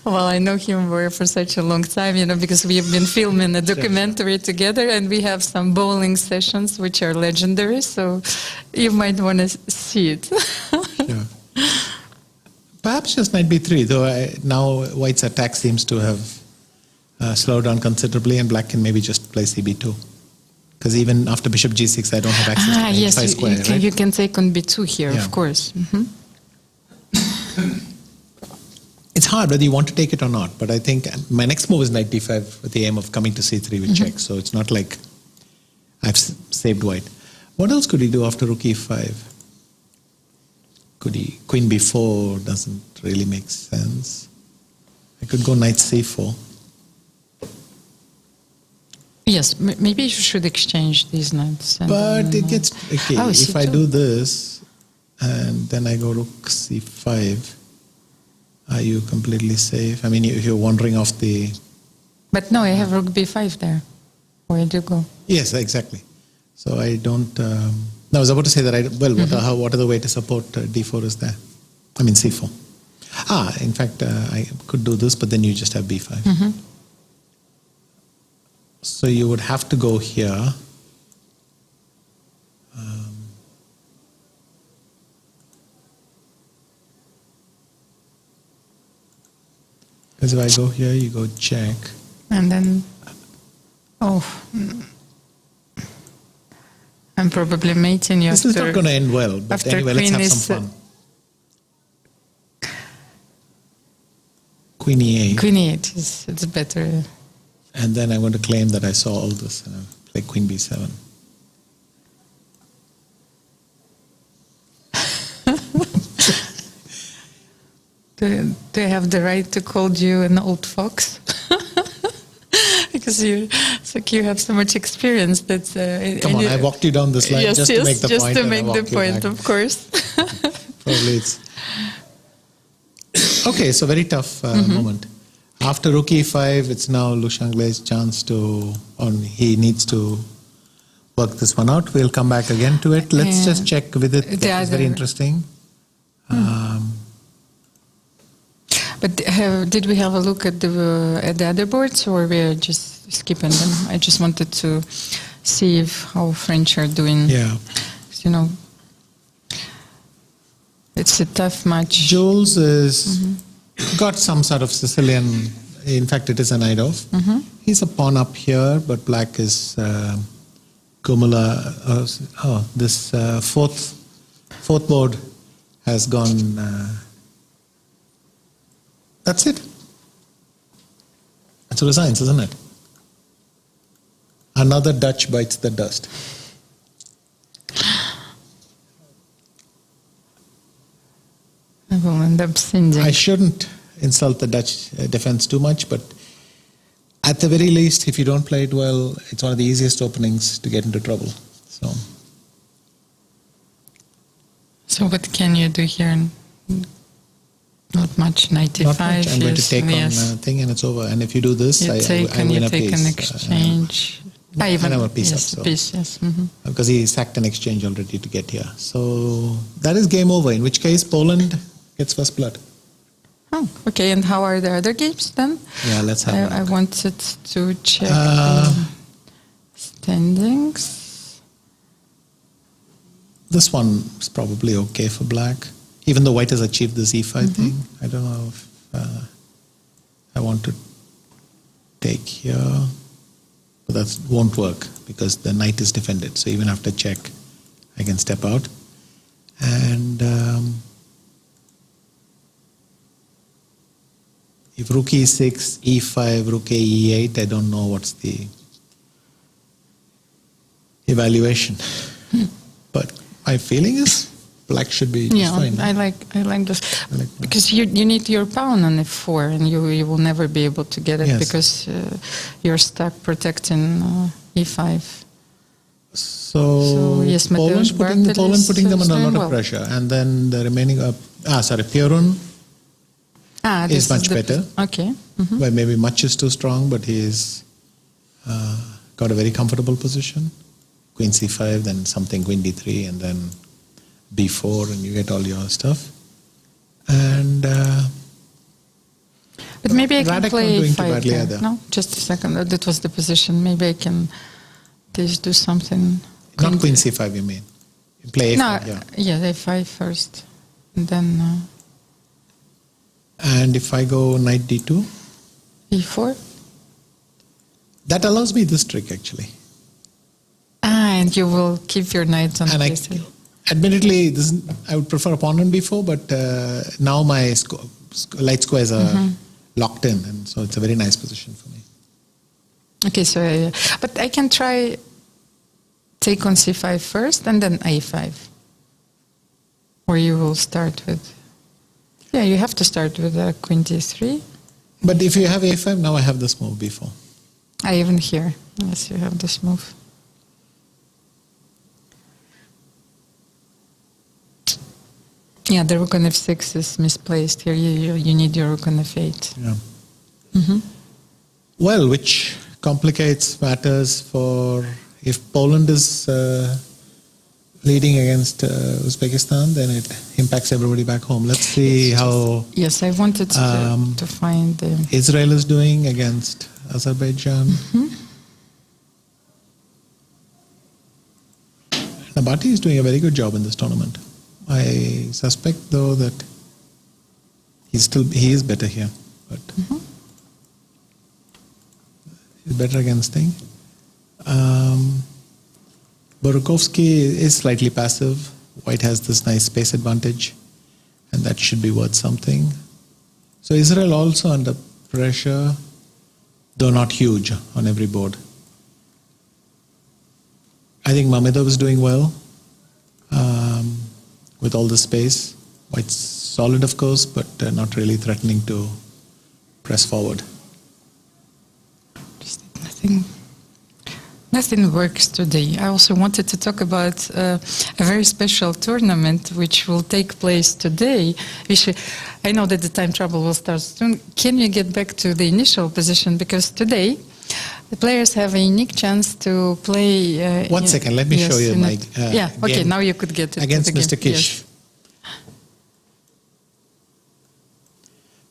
Well, I know him for such a long time, because we have been filming a documentary together, and we have some bowling sessions which are legendary, so you might want to see it. Sure. Perhaps just knight b3, though now white's attack seems to have slowed down considerably, and black can maybe just play cb2. Because even after bishop g6, I don't have access to the yes, square, right? You can take on b2 here, of course. Mm-hmm. It's hard whether you want to take it or not, but I think my next move is knight d5 with the aim of coming to c3 with check, so it's not like I've saved white. What else could he do after rook e5? Could he queen b4? Doesn't really make sense. I could go knight c4. Yes, maybe you should exchange these knights. But it gets okay. If I do this and then I go rook c5, are you completely safe? I mean, if you're wandering off the... But no, I have rook b5 there. Where do you go? Yes, exactly. So I don't... No, I was about to say that what other way to support d4 is there? I mean c4. In fact, I could do this, but then you just have b5. Mm-hmm. So you would have to go here. Because if I go here, you go check. And then... I'm probably mating you. This is not going to end well, but anyway, let's have some fun. Queen e8. Queen e8, it's better. And then I'm going to claim that I saw all this and I'll play queen b7. Do I have the right to call you an old fox? Because you have so much experience that... Come on, I walked you down this line just to make the point. Just to make the point, of course. Probably it's... Okay, so very tough moment. After rook e5, it's now Lu Shanglei's chance he needs to work this one out. We'll come back again to it. Let's just check with it. It's very interesting. But did we have a look at the other boards, or we're just skipping them? I just wanted to see how French are doing. Yeah. It's a tough match. Jules is got some sort of Sicilian. In fact, it is a knight off. He's a pawn up here, but black is Gomula. This fourth board has gone. That's it. That's what it signs, isn't it? Another Dutch bites the dust. I will end up singing. I shouldn't insult the Dutch defense too much, but at the very least, if you don't play it well, it's one of the easiest openings to get into trouble. So what can you do here? Not much, 95. Not much. I'm going to take on a thing and it's over. And if you do this, I win a piece. An exchange. I have a piece up. Piece, yes. Because he sacked an exchange already to get here. So that is game over, in which case Poland gets first blood. Oh, okay. And how are the other games then? Yeah, let's have a look. I wanted to check standings. This one is probably okay for black. Even though white has achieved this e5 thing, I don't know if I want to take here. But that won't work because the knight is defended. So even after check, I can step out. And if rook e6, e5, rook a e8, I don't know what's the evaluation. But my feeling is black should be fine. I like this because you need your pawn on f4, and you will never be able to get it because you're stuck protecting e5. So yes, Poland putting them under a lot of pressure, and then the remaining Piorun is much better. Okay. Well, maybe much is too strong, but he's got a very comfortable position. Queen c5, then something queen d3, and then b4, and you get all your stuff. And but maybe I can play e5 there. No, just a second. That was the position. Maybe I can just do something. Not queen c5, you mean? You play a5, a5 first, and then. And if I go knight d2, e4. That allows me this trick actually. And you will keep your knight on place. Admittedly, I would prefer a pawn on b4, but now my light squares are locked in, and so it's a very nice position for me. Okay, so but I can try take on c5 first and then a5, or you will start with. Yeah, you have to start with queen d3. But if you have a5, now I have this move b4. Even here, yes, you have this move. Yeah, the rook on f6 is misplaced here. You need your rook on f8. Yeah. Well, which complicates matters for if Poland is leading against Uzbekistan, then it impacts everybody back home. Let's see how. Yes, I wanted to find Israel is doing against Azerbaijan. Nabati is doing a very good job in this tournament. I suspect, though, that he is better here, but he's better against thing. Borukovsky is slightly passive. White has this nice space advantage, and that should be worth something. So Israel also under pressure, though not huge on every board. I think Mamedov is doing well. With all the space. White's solid, of course, but not really threatening to press forward. Just nothing works today. I also wanted to talk about a very special tournament which will take place today. I know that the time trouble will start soon. Can you get back to the initial position? Because today the players have a unique chance to play. 1 second, let me show you my okay, now you could get it against Mr. Kish. Yes.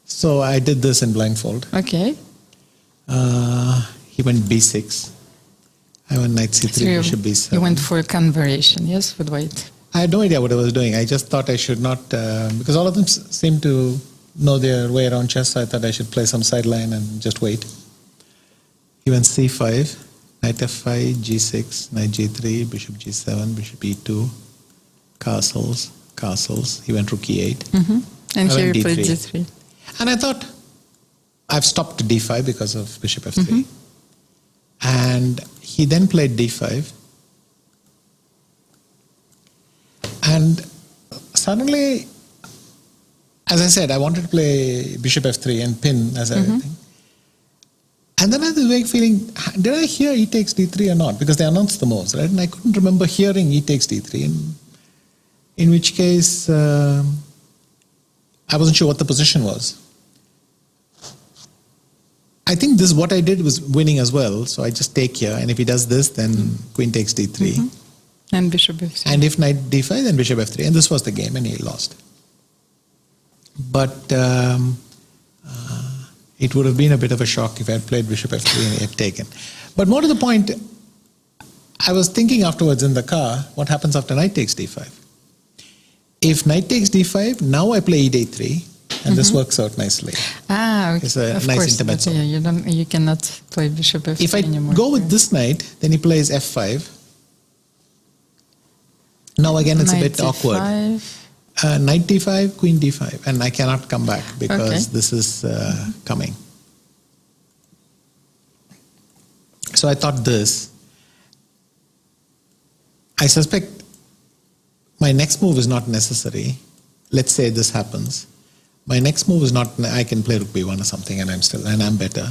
So I did this in blindfold. Okay. He went b6. I went knight c3, so bishop b7. You went for a conversion, yes, with white. I had no idea what I was doing. I just thought I should not, because all of them seem to know their way around chess, so I thought I should play some sideline and just wait. He went c5, knight f5, g6, knight g3, bishop g7, bishop e2, castles. He went rook e8. And here you played d3. And I thought, I've stopped d5 because of bishop f3. And he then played d5. And suddenly, as I said, I wanted to play bishop f3 and pin as everything. And then I had this vague feeling, did I hear e takes d3 or not? Because they announced the moves, right? And I couldn't remember hearing e takes d3. And in which case, I wasn't sure what the position was. I think this, what I did was winning as well. So I just take here. And if he does this, then queen takes d3. And bishop f3. And if knight d5, then bishop f3. And this was the game, and he lost. But it would have been a bit of a shock if I had played bishop f3 and he had taken. But more to the point, I was thinking afterwards in the car, what happens after knight takes d5? If knight takes d5, now I play e d3. and this works out nicely. Ah, okay. It's a Of nice course, intimate but, zone. you cannot play bishop f3 If I anymore. go with this knight, then he plays f5. Now again, it's a bit awkward. Knight d5, queen d5, and I cannot come back because this is coming. So I thought this. I suspect my next move is not necessary. Let's say this happens. My next move is not, I can play rook b1 or something and I'm better.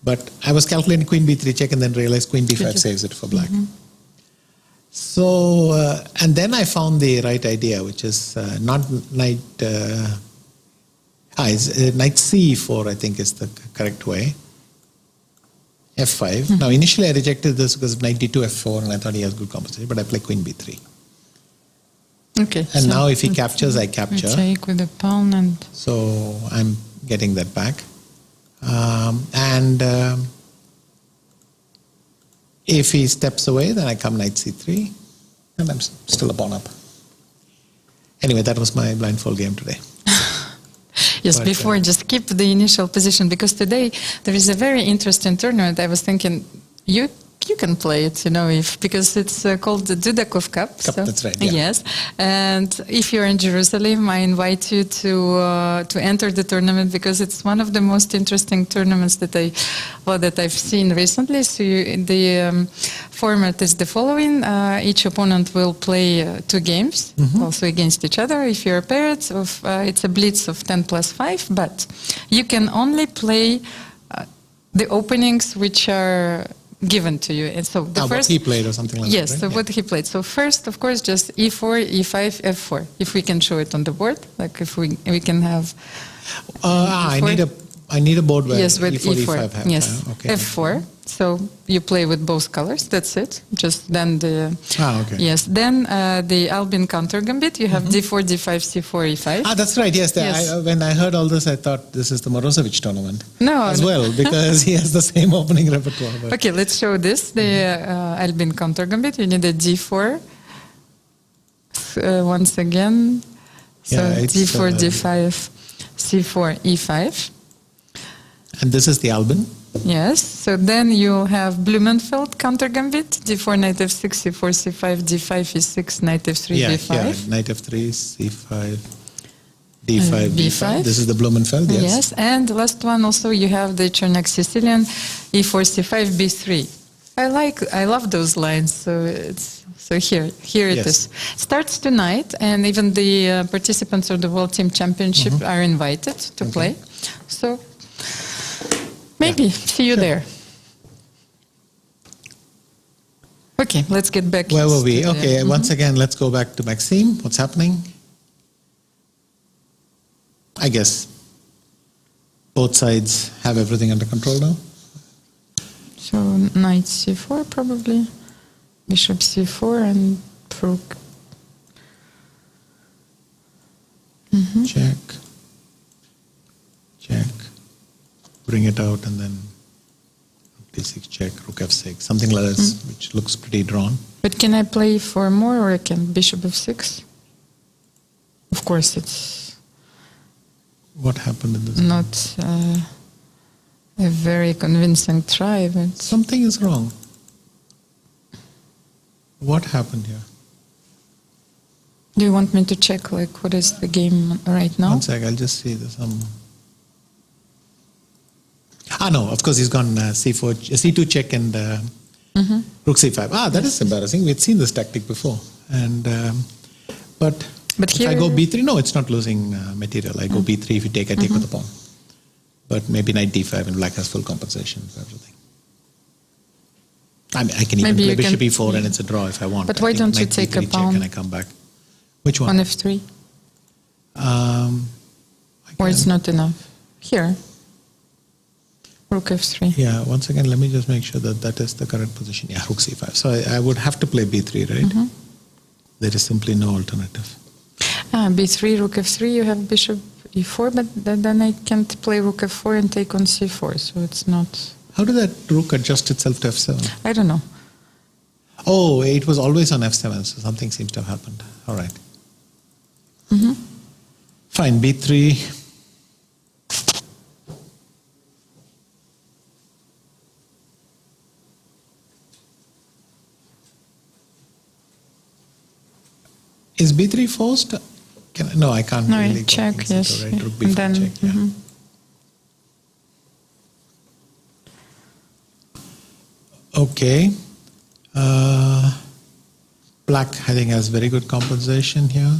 But I was calculating queen b3 check and then realized queen d5 saves it for black. So, and then I found the right idea, which is not knight, knight c4, I think is the correct way. f5. Now, initially I rejected this because of knight d2, f4, and I thought he has good compensation, but I play queen b3. Okay. And now if he captures, I capture. Take with the pawn and... So I'm getting that back. If he steps away, then I come knight c3, and I'm still a pawn up. Anyway, that was my blindfold game today. Yes, but before, just keep the initial position, because today there is a very interesting tournament. I was thinking, you can play it, because it's called the Dudakov Cup. So, that's right. Yeah. Yes, and if you're in Jerusalem, I invite you to enter the tournament, because it's one of the most interesting tournaments that I've seen recently. So the format is the following: each opponent will play 2 games, also against each other. If you're paired, it's a blitz of 10+5, but you can only play the openings which are given to you. And so the first, what he played or something like that. Yes, so what he played. So first, of course, just e4, e5, f4. If we can show it on the board, like if we can have. I need a board where with e4, e4. e5 have. Yes, okay. f4. So you play with both colors. That's it. Just then the. Okay. Yes, then the Albin counter gambit. You have d4, d5, c4, e5. That's right. Yes. When I heard all this, I thought this is the Morozevich tournament. Well, because he has the same opening repertoire. But. Okay, let's show this. The Albin counter gambit. You need a d4. Once again. So d4, d5, c4, e5. And this is the Albin? Yes. So then you have Blumenfeld counter gambit, d4, knight f6, c4, c5, d5, e6, knight f3, d5. Yeah, knight f3, c5, d5, b5. This is the Blumenfeld, yes. Yes, and the last one also you have the Chernak Sicilian, e4, c5, b3. I love those lines. So here it is. Starts tonight, and even the participants of the World Team Championship are invited to play. So maybe see you there. Okay, let's get back. Where were we? Okay, once again, let's go back to Maxime. What's happening? I guess both sides have everything under control now. So knight c4 probably, bishop c4 and rook. Check. Check. Bring it out and then d6 check, rook f6, something like this, which looks pretty drawn. But can I play for more, or I can bishop f6? Of course, it's what happened in this? Not a very convincing try, but something is wrong. What happened here? Do you want me to check, like, what is the game right now? One sec, I'll just see this. No, of course he's gone c4, c2 check and rook c5. That is embarrassing. We'd seen this tactic before. And but if I go b3, no, it's not losing material. I go b3. If you take, I take with the pawn. But maybe knight d5 and black has full compensation for everything. I mean, I can even play bishop e4 and it's a draw if I want. But why don't you take a pawn? Check and I come back. Which one? On f3. Or it's not enough. Here. Rook f3. Yeah, once again, let me just make sure that that is the correct position. Yeah, rook c5. So I would have to play b3, right? There is simply no alternative. b3, rook f3, you have bishop e4, but then I can't play rook f4 and take on c4, so it's not... How did that rook adjust itself to f7? I don't know. Oh, it was always on f7, so something seems to have happened. All right. Fine, b3. Is b3 forced? No, I can't No, really check, go yes. right. Rook And b4 then, check, yeah. Okay. Black, I think, has very good compensation here.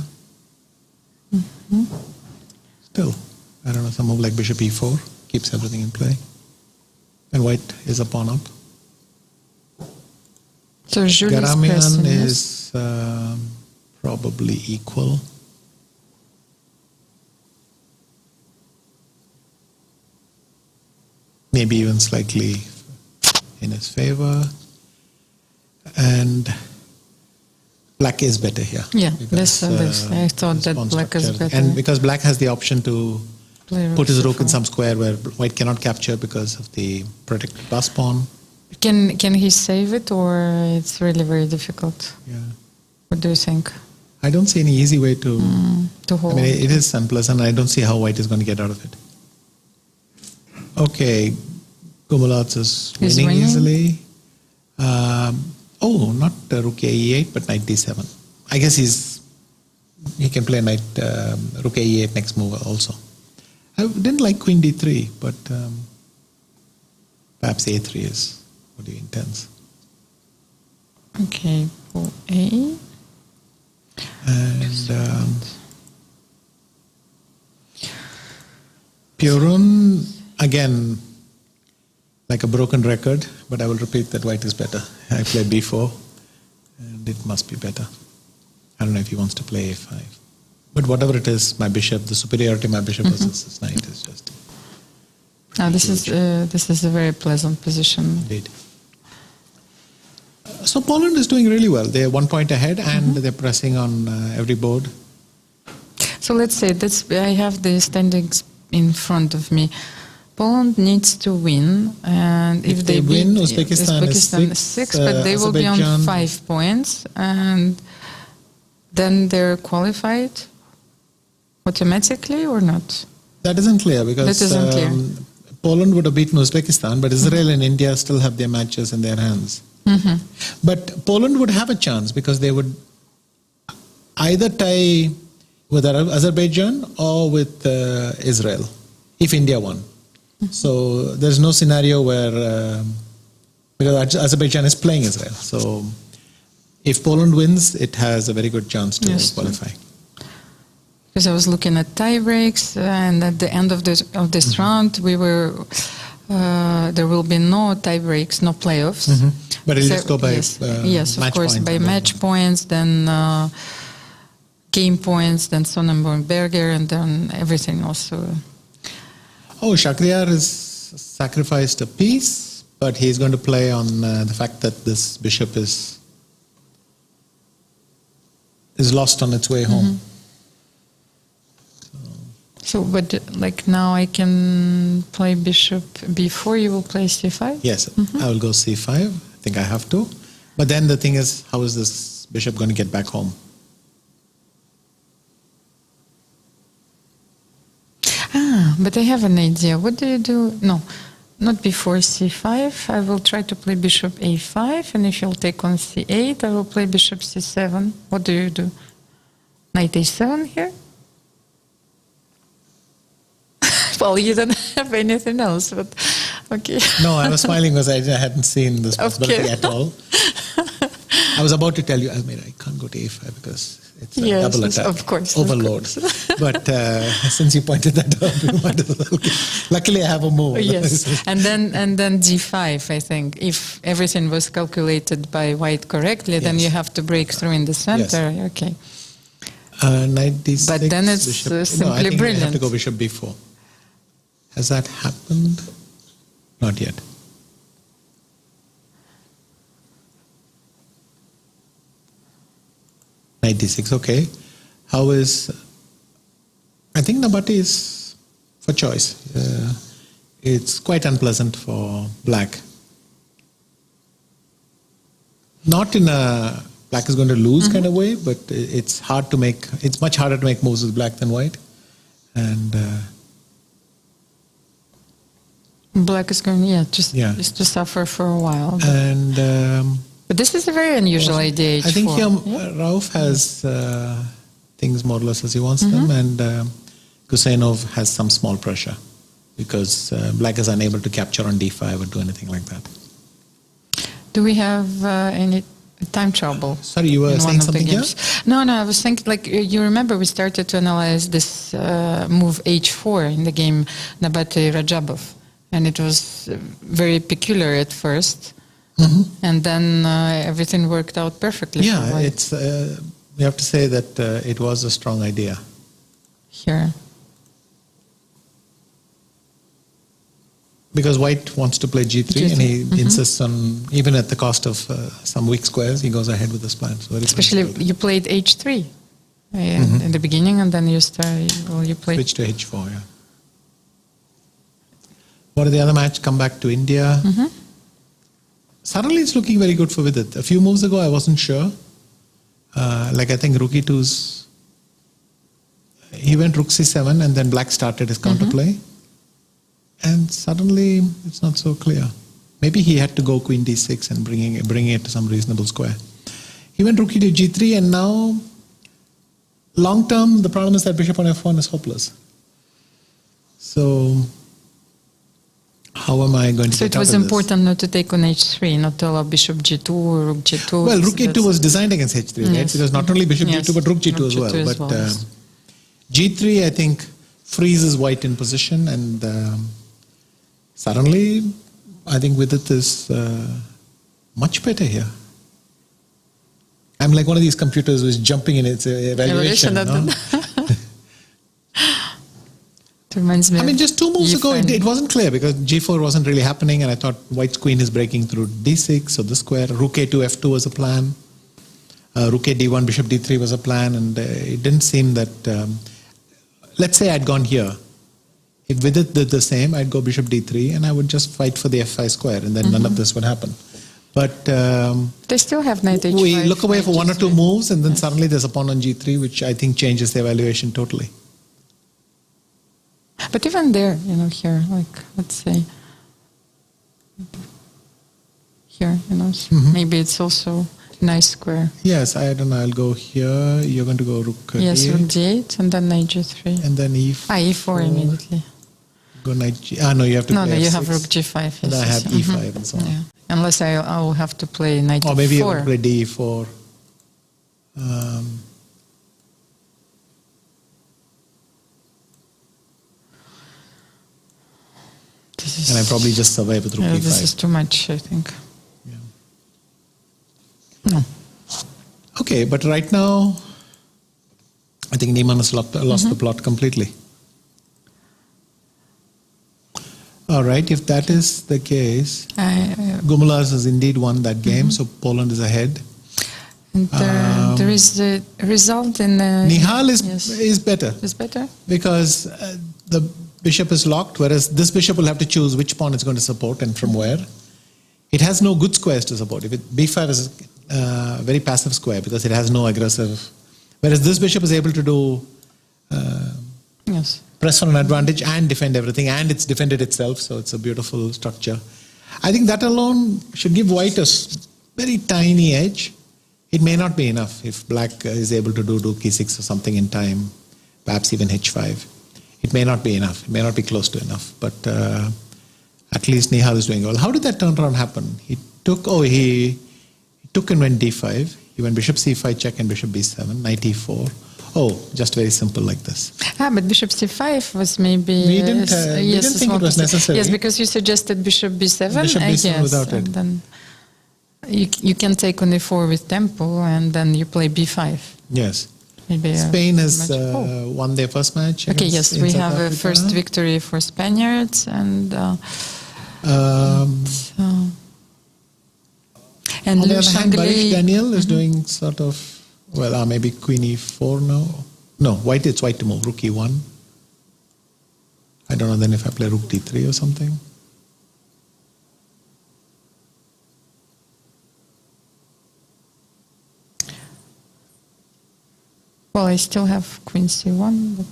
Still, I don't know, some move like bishop e4 keeps everything in play. And white is a pawn up. So Julie's Garamian pressing, is probably equal. Maybe even slightly in his favor. And black is better here. Yeah, because, I thought that pawn black is structure. better. And because black has the option to put his rook in c4. some square where white cannot capture because of the protected pass pawn. Can he save it, or it's really very difficult? Yeah. What do you think? I don't see any easy way to hold? I mean, it is unpleasant. I don't see how white is going to get out of it. Okay, Gumulats is winning easily. Not rook e8, but knight d7. I guess he can play knight rook e8 next move also. I didn't like queen d3, but perhaps a3 is what he intends. Okay, for A. And Purun, again, like a broken record, but I will repeat that white is better. I played b4, and it must be better. I don't know if he wants to play a5. But whatever it is, my bishop, the superiority of my bishop versus his knight is just... Now this is a very pleasant position. Indeed. So Poland is doing really well. They're 1 point ahead, and they're pressing on every board. So let's say I have the standings in front of me. Poland needs to win, and if they win, beat Uzbekistan is 6, but they will be on 5 points, and then they're qualified automatically or not? That isn't clear because that isn't clear. Poland would have beaten Uzbekistan, but Israel and India still have their matches in their hands. But Poland would have a chance because they would either tie with Azerbaijan or with Israel if India won. So there's no scenario where because Azerbaijan is playing Israel. So if Poland wins, it has a very good chance to qualify. Because I was looking at tie breaks, and at the end of this round, we were there will be no tie breaks, no playoffs. But it'll just go by yes, of course, by match points, then game points, then Sonnenberger, and then everything also. Oh, Shakhriyar has sacrificed a piece, but he's going to play on the fact that this bishop is lost on its way home. So, but like now I can play bishop b4, you will play c5? Yes, I will go c5. I think I have to. But then the thing is, how is this bishop going to get back home? But I have an idea. What do you do? No, not before c5. I will try to play bishop a5, and if you'll take on c8, I will play bishop c7. What do you do? Knight a7 here? Well, you don't have anything else, but okay. No, I was smiling because I hadn't seen this possibility at all. I was about to tell you, Almira, I can't go to a5 because it's a double attack, of course, overload. Of course. But since you pointed that out, we might as well. Luckily, I have a move. Yes, and then d5. I think if everything was calculated by white correctly, then you have to break through in the center. Yes. Okay. Knight d6. But then it's simply I think brilliant. I have to go bishop b4. Has that happened? Not yet. Knight d6, okay. How is... I think Nabati is for choice. It's quite unpleasant for black. Not in a black is going to lose kind of way, but it's hard to make... It's much harder to make moves with black than white. And... Black is going, just to suffer for a while. And But this is a very unusual idea. I think H4. here Yeah? Rauf has things more or less as he wants them, and Gusenov has some small pressure because black is unable to capture on d5 or do anything like that. Do we have any time trouble? Sorry, you were saying something here? No, I was thinking, like, you remember we started to analyze this move h4 in the game Nabate Rajabov, and it was very peculiar at first, and then everything worked out perfectly. Yeah, it's we have to say that it was a strong idea. Here. Because white wants to play g3, and he insists on, even at the cost of some weak squares, he goes ahead with this plan. So especially you played h3 in the beginning, and then you played... Switch to h4, yeah. What are the other match? Come back to India. Suddenly it's looking very good for Vidit. A few moves ago I wasn't sure. Like I think rook e2's... He went rook c7 and then black started his counterplay. And suddenly it's not so clear. Maybe he had to go queen d6 and bringing it to some reasonable square. He went rook to g3, and now long term the problem is that bishop on f1 is hopeless. So how am I going to So get it was out of important not to take on h3, not to allow bishop g2 or rook g2. Well, rook e2 was designed against h3, right? Yes. Because not only bishop g2 but rook g2 as well. But g3 I think freezes white in position, and suddenly, I think Vidit is much better here. I'm like one of these computers who is jumping in its evaluation. No? It reminds me. I mean, just 2 moves ago, it wasn't clear because g4 wasn't really happening, and I thought white's queen is breaking through d6, so the square. Rook a2, f2 was a plan. Rook a d1, bishop d3 was a plan, and it didn't seem that. Let's say I'd gone here. If Vidit did the same, I'd go bishop d3 and I would just fight for the f5 square, and then none of this would happen. But they still have knight h5. We look away for 1 or 2 moves, and then suddenly there's a pawn on g3, which I think changes the evaluation totally. But even there, here, like, let's say, here, maybe it's also a nice square. Yes, I don't know, I'll go here, you're going to go rook yes, d8. rook d8, and then knight g3. And then e4. e4 immediately. Go knight g... no, you have to play No, f6. you have rook g5. Yes, and I have e5 and so on. Yeah. Unless I will have to play knight or maybe e4. you will play d4. And I probably just survive with rook e5. This is too much, I think. Yeah. No. Okay, but right now, I think Niemann has lost the plot completely. All right, if that is the case, Gumulas has indeed won that game, so Poland is ahead. And there is the result in... Nihal is better. Is better? Because the bishop is locked, whereas this bishop will have to choose which pawn it's going to support and from where. It has no good squares to support. If b5 is a very passive square because it has no aggressive... Whereas this bishop is able to do... press for an advantage and defend everything, and it's defended itself, so it's a beautiful structure. I think that alone should give white a very tiny edge. It may not be enough if black is able to do rook e6 or something in time, perhaps even h5. It may not be enough. It may not be close to enough, but at least Nihal is doing well. How did that turnaround happen? He took and went d5. He went bishop c5 check and bishop b7, knight e4. Oh, just very simple like this. But bishop c5 was maybe... We didn't think it was necessary. Yes, because you suggested bishop b7. Bishop b7 yes, without and it. Then you can take on e4 with tempo, and then you play b5. Yes. Maybe Spain has won their first match. Okay, yes, we have a first victory for Spaniards, and on the other hand, Barish Daniel is doing sort of, well, maybe queen e4 now. No, it's white to move, rook e1. I don't know then if I play rook d3 or something. Well, I still have queen c1, but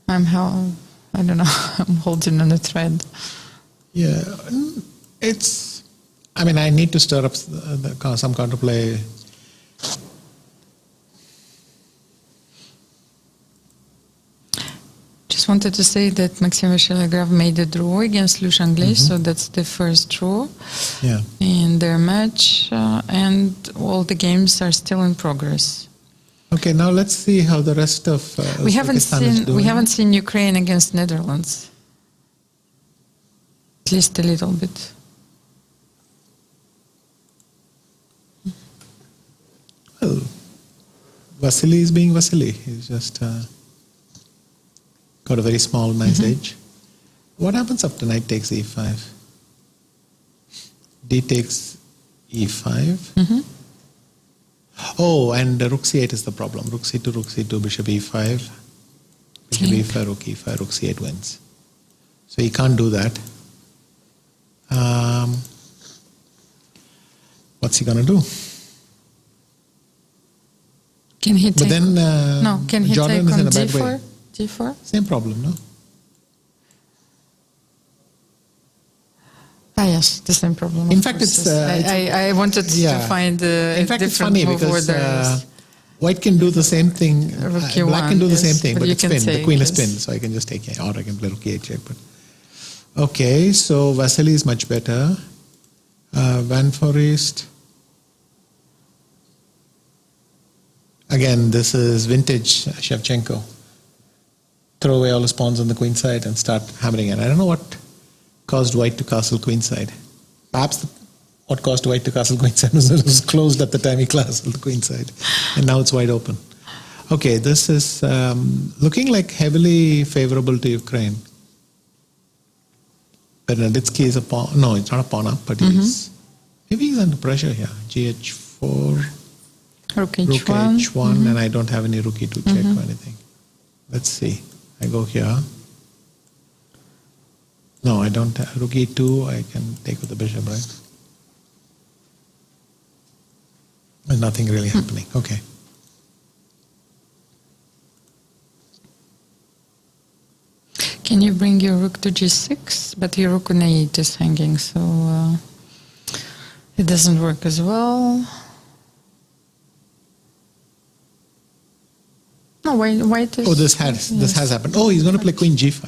I don't know, I'm holding on a thread. Yeah, I mean, I need to stir up some counterplay. Just wanted to say that Maxime Shelegraf made a draw against Lush Anglais, so that's the first draw in their match, and all the games are still in progress. Okay, now let's see how the rest of we haven't seen Ukraine against Netherlands, at least a little bit. Well, Vasily is being Vasily. He's just got a very small, nice edge. What happens after knight takes e5? D takes e5. Oh, and rook c8 is the problem. Rook c2, rook c2, bishop e5. Bishop e5, rook e5, rook c8 wins. So he can't do that. What's he going to do? Can he take? But then no. Can he Jordan take is on in a bad d4? way. D4? Same problem, no? Ah, yes, the same problem. In fact, it's I wanted to find in fact, it's funny because order. white can do the same thing. Black can do the same thing, but it's pinned. The queen is pinned, so I can just take it, or I can play rook e8 check. But okay, so Vasily is much better. Van Forest. Again, this is vintage Shevchenko. Throw away all his pawns on the queen side and start hammering it. I don't know what caused white to castle queen side. Perhaps what caused white to castle queen side was it was closed at the time he castled the queen side. And now it's wide open. Okay, this is looking like heavily favorable to Ukraine. Bernaditsky is a pawn. No, it's not a pawn up, but maybe he's under pressure here. GH4. Rook h1, and I don't have any rook e2 check or anything. Let's see. I go here. No, I don't have rook e2. I can take with the bishop, right? There's nothing really happening. Okay. Can you bring your rook to g6? But your rook on a8 is hanging, so it doesn't work as well. No, white is... Oh, this has happened. Oh, he's going to play queen g5.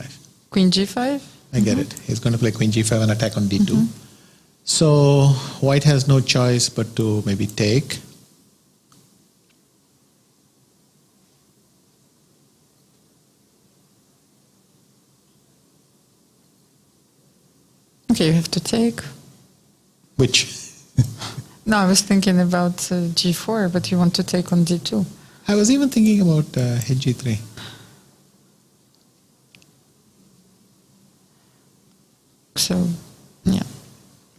Queen g5? I get it. He's going to play queen g5 and attack on d2. So white has no choice but to maybe take. Okay, you have to take. Which? No, I was thinking about g4, but you want to take on d2. I was even thinking about g3. So, yeah.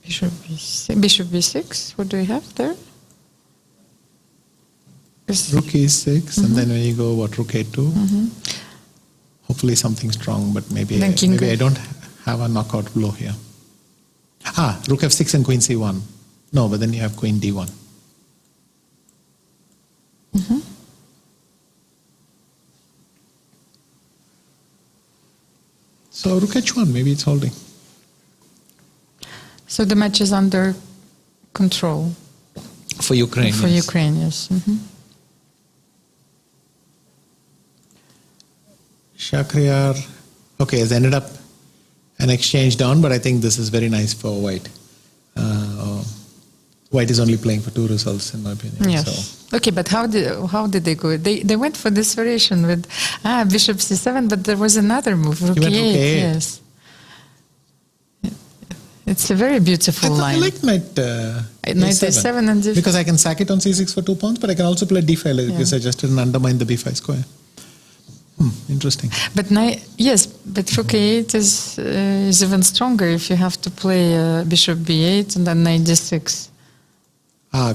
Bishop b6. What do we have there? Rook e6, and then when you go, rook a2? Hopefully something strong, but maybe I don't have a knockout blow here. Rook f6 and queen c1. No, but then you have queen d1. So rook h1, maybe it's holding. So the match is under control. For Ukraine, For Ukraine, yes. Shakhriyar, okay, has ended up an exchange down, but I think this is very nice for white. White is only playing for 2 results, in my opinion. Yes. So. Okay, but how did they go? They went for this variation with bishop c7, but there was another move, rook e8. Yes. It's a very beautiful line. I like knight a7 and d5. Because I can sack it on c6 for 2 pawns, but I can also play d5 like you suggested and undermine the b5 square. Interesting. But rook a8 is even stronger if you have to play bishop b8 and then knight d6.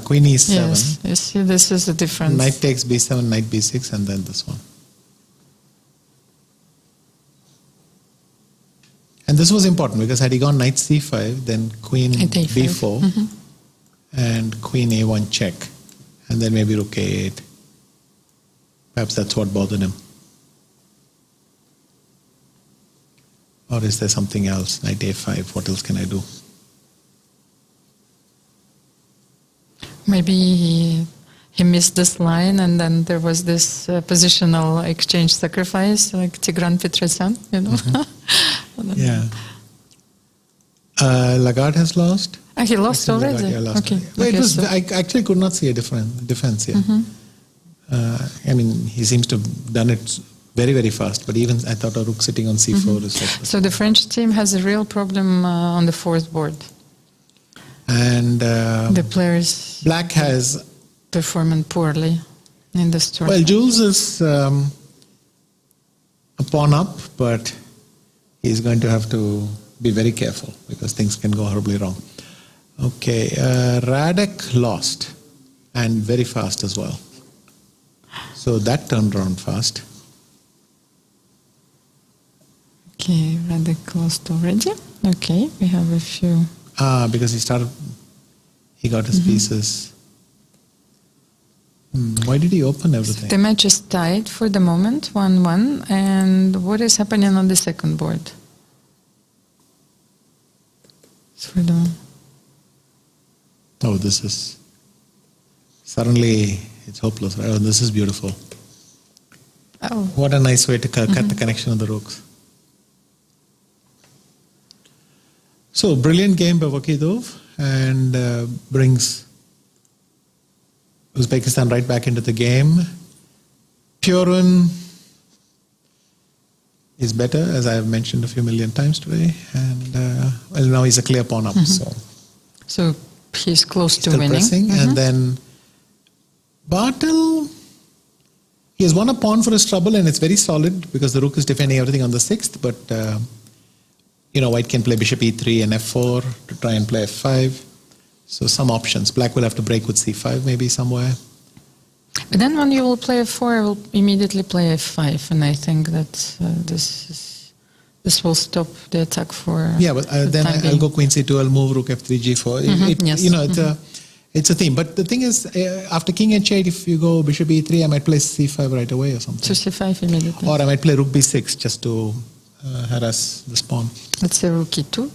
Queen e7. Yes, you see, this is the difference. Knight takes b7, knight b6, and then this one. And this was important because had he gone knight c5, then queen b4 and queen a1 check, and then maybe rook a8. Perhaps that's what bothered him. Or is there something else? Knight a5, what else can I do? Maybe he missed this line, and then there was this positional exchange sacrifice, like Tigran Petrosyan, you know. Yeah. Lagarde has lost. He lost already? Lagarde, yeah, lost okay. already. Okay, I actually could not see a defense here. I mean, he seems to have done it very, very fast, but even I thought a rook sitting on c4 is like... So the French team has a real problem on the fourth board. And the players... Black has... performing poorly in this tournament. Well, Jules is a pawn up, but he's going to have to be very careful because things can go horribly wrong. Okay, Radek lost, and very fast as well. So that turned around fast. Okay, Radek lost already. Okay, we have a few... Because he got his pieces. Why did he open everything? The match is tied for the moment, 1-1. And what is happening on the second board? Oh, this is... Suddenly, it's hopeless, right? Oh, this is beautiful. Oh. What a nice way to cut the connection of the rooks. So, brilliant game by Vakidov, and brings Uzbekistan right back into the game. Purin is better, as I have mentioned a few million times today, and well, now he's a clear pawn up. So he's close to still winning. Pressing, and then Bartel, he has won a pawn for his trouble, and it's very solid because the rook is defending everything on the sixth, but you know, white can play bishop e3 and f4 to try and play f5. So some options. Black will have to break with c5 maybe somewhere. But then when you will play f4, I will immediately play f5, and I think that this will stop the attack for yeah, but then I'll go queen c2, I'll move rook f3, g4. Yes. You know, it's a theme. But the thing is, after king h8, if you go bishop e3, I might play c5 right away or something. So c5 immediately. Or I might play rook b6 just to harass this pawn. Let's say rook e2.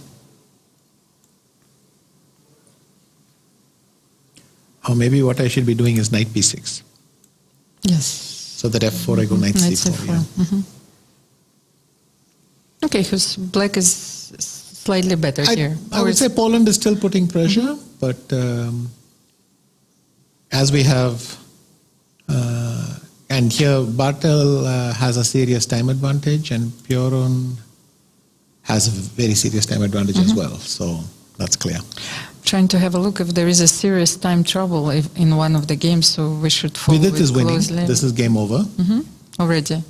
Or maybe what I should be doing is knight b6. Yes. So that f4 I go knight c4. Yeah. Okay, because black is slightly better here. I would say Poland is still putting pressure, but as we have, and here Bartel has a serious time advantage, and Purin has a very serious time advantage as well. So that's clear. Trying to have a look if there is a serious time trouble in one of the games, so we should follow it is winning. closely. This is game over. Already.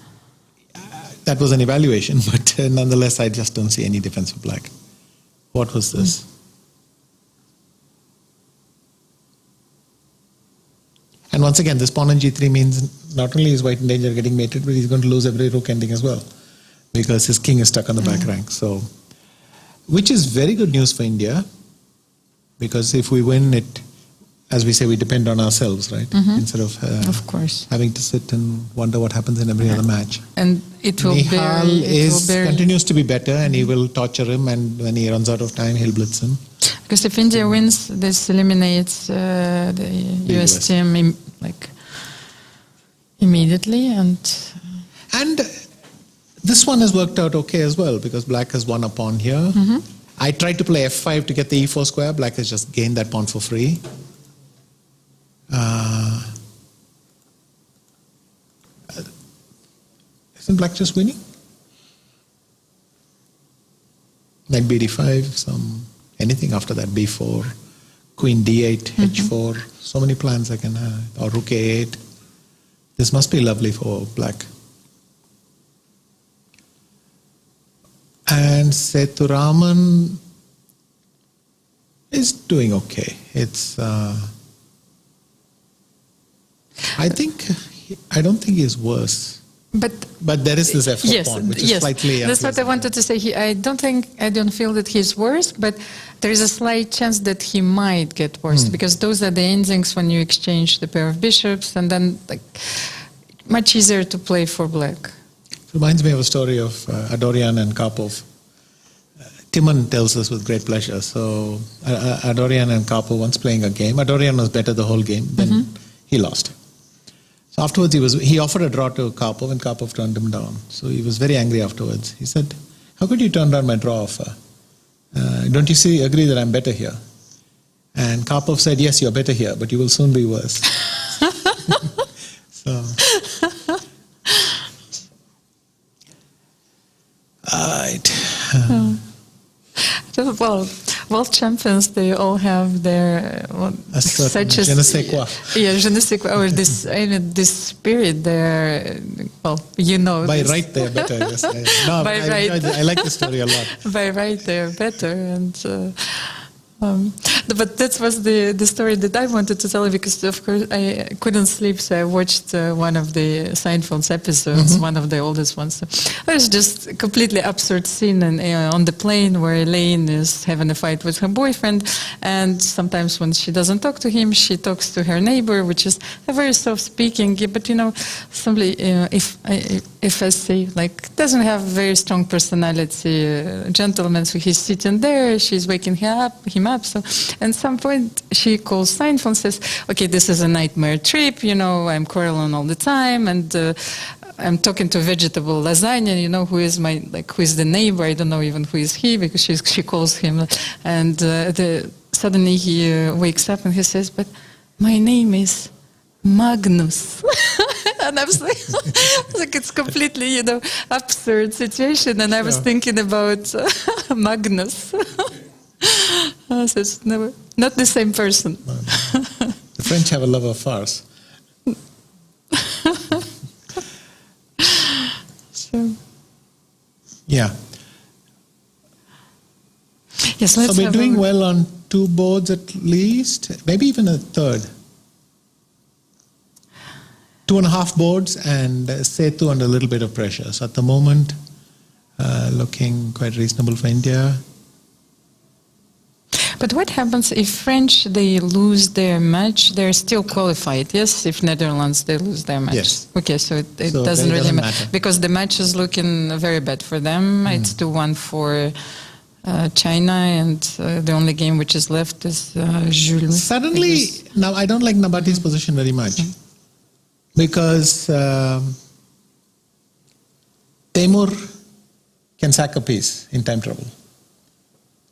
That was an evaluation, but nonetheless, I just don't see any defense for black. What was this? And once again, this pawn on g3 means not only is white in danger of getting mated, but he's going to lose every rook ending as well, because his king is stuck on the back rank. So, which is very good news for India, because if we win it, as we say, we depend on ourselves, right? Instead of course, having to sit and wonder what happens in every other match. And it will continues to be better, and he will torture him, and when he runs out of time, he'll blitz him. Because if India wins, this eliminates the US team immediately, and this one has worked out okay as well, because black has won a pawn here. I tried to play f5 to get the e4 square. Black has just gained that pawn for free. Isn't black just winning? Knight bd5, anything after that, b4, queen d8, h4, so many plans I can have, or rook a8. This must be lovely for black. And Sethuraman is doing okay. It's, I don't think he's worse. But there is this f4 pawn, which is slightly... That's what I wanted to say. I don't feel that he's worse, but there is a slight chance that he might get worse, because those are the endings when you exchange the pair of bishops, and then much easier to play for black. Reminds me of a story of Adorian and Karpov Timon tells us with great pleasure. So Adorian and Karpov once playing a game. Adorian was better the whole game. Then he lost. So afterwards he offered a draw to Karpov, and Karpov turned him down. So he was very angry afterwards. He said, "How could you turn down my draw offer? Don't you agree that I'm better here?" And Karpov said, "Yes, you're better here, but you will soon be worse." So, right. Well, world champions, they all have their such a je ne sais quoi. Yeah, je ne sais quoi, or this spirit. They're by right they're better. Yes, I like the story a lot. By right they're better, and but that was the story that I wanted to tell you, because of course I couldn't sleep, so I watched one of the Seinfeld's episodes, one of the oldest ones. So it was just a completely absurd scene on the plane where Elaine is having a fight with her boyfriend, and sometimes when she doesn't talk to him, she talks to her neighbor, which is a very soft speaking, but somebody if I say doesn't have very strong personality, gentleman, so he's sitting there, she's waking him up. So at some point she calls Seinfeld and says, "Okay, this is a nightmare trip, I'm quarreling all the time, and I'm talking to vegetable lasagna, who is who is the neighbor, I don't know even who is he, because she calls him, and suddenly he wakes up and he says, "But my name is Magnus." And I was like, it's completely, absurd situation. And I was thinking about Magnus. So it's not the same person. The French have a love of farce. So. Yeah. Yes, so we're doing well on 2 boards at least, maybe even a third. 2.5 boards and Setu under a little bit of pressure. So at the moment, looking quite reasonable for India. But what happens if French, they lose their match? They're still qualified, yes? If Netherlands, they lose their match? Yes. Okay, so it doesn't really matter. Because the match is looking very bad for them. It's 2-1 for China, and the only game which is left is Jules. Suddenly, now I don't like Nabati's position very much. Because Temur can sack a piece in time trouble.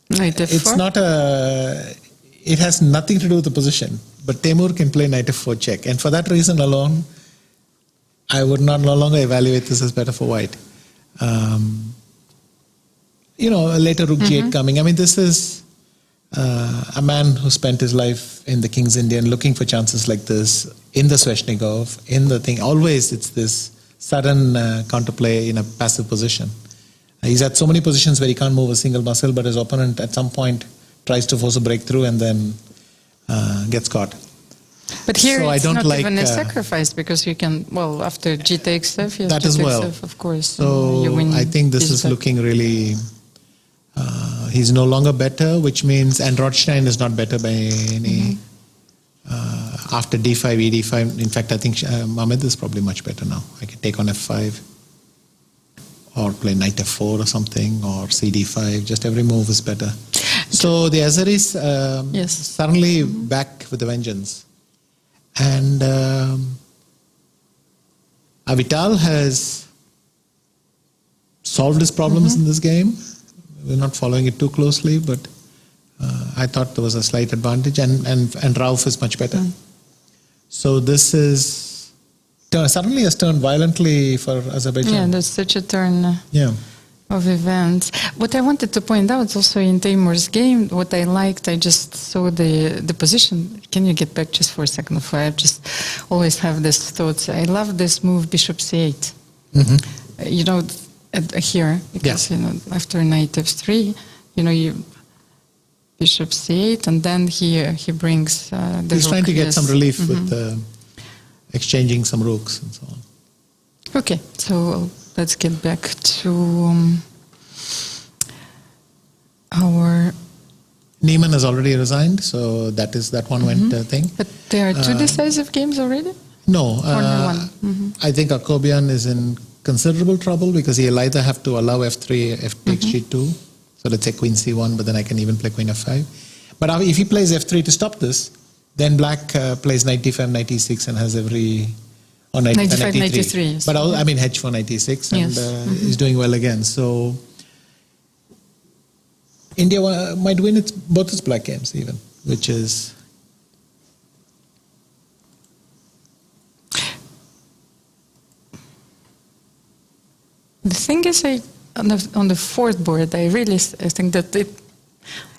It's not it has nothing to do with the position, but Temur can play knight f4 check, and for that reason alone, I would no longer evaluate this as better for white. A later rook g8 coming. I mean, this is a man who spent his life in the King's Indian looking for chances like this, in the Sveshnikov, in the thing. Always it's this sudden counterplay in a passive position. He's at so many positions where he can't move a single muscle, but his opponent at some point tries to force a breakthrough and then gets caught. But here it's not even a sacrifice, because you can, after g takes f, you have that as well, f, of course. So you win. I think this is looking really, he's no longer better, which means, and Rothstein is not better by any, after d5, ed5. In fact, I think Mahmoud is probably much better now. I can take on f5. Or play knight f4 or something, or cd5. Just every move is better. So the Azaris suddenly back with a vengeance. And Avital has solved his problems in this game. We're not following it too closely, but I thought there was a slight advantage. And Rauf is much better. So this is... suddenly has turned violently for Azerbaijan. Yeah, there's such a turn of events. What I wanted to point out also in Temur's game, what I liked, I just saw the position. Can you get back just for a second? I just always have this thought. I love this move, bishop c8. Here, because after knight f3, bishop c8, and then he brings the He's rook, trying to get some relief with exchanging some rooks and so on. Okay, so let's get back to our... Neiman has already resigned, so that one went thing. But there are 2 decisive games already? No. Only one. I think Akobian is in considerable trouble, because he'll either have to allow f3, f takes g2. So let's say queen c1, but then I can even play queen f5. But if he plays f3 to stop this, then black plays knight d5, knight e6 and has every... Or knight d5, knight knight e3. e3, yes. But I mean h4, knight e6 and is doing well again. So India might win both its black games even, which is... The thing is, on the fourth board, I think that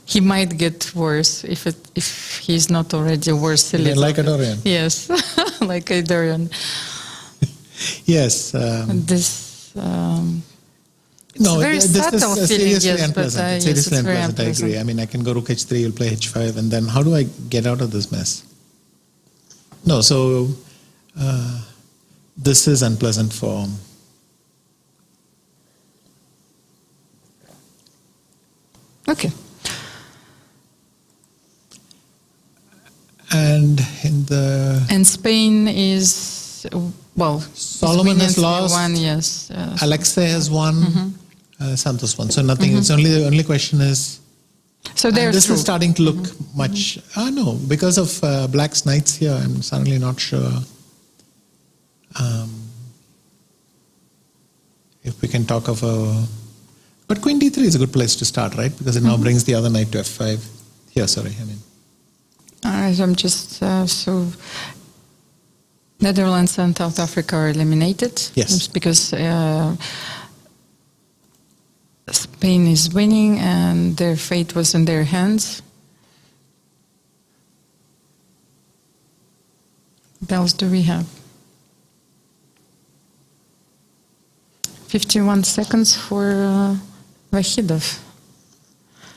he might get worse if he's not already worse. Like a Dorian. Yes, like a Dorian. Yes. This. No, very this subtle is feeling, seriously yes, unpleasant. but, Seriously it's very unpleasant, I agree. I mean, I can go rook h3, you'll play h5, and then how do I get out of this mess? No, so this is unpleasant for... Okay. And Spain is, well, Solomon has lost. Won, yes. Alexei has won. Santos won. So nothing. It's only the only question is. So this is starting to look much. No, because of black's knights here, I'm suddenly not sure if we can talk of a. But queen d3 is a good place to start, right? Because it now brings the other knight to f5. Here, sorry, I mean. I'm just so Netherlands and South Africa are eliminated. Yes, because Spain is winning and their fate was in their hands. What else do we have? 51 seconds for Vahidov.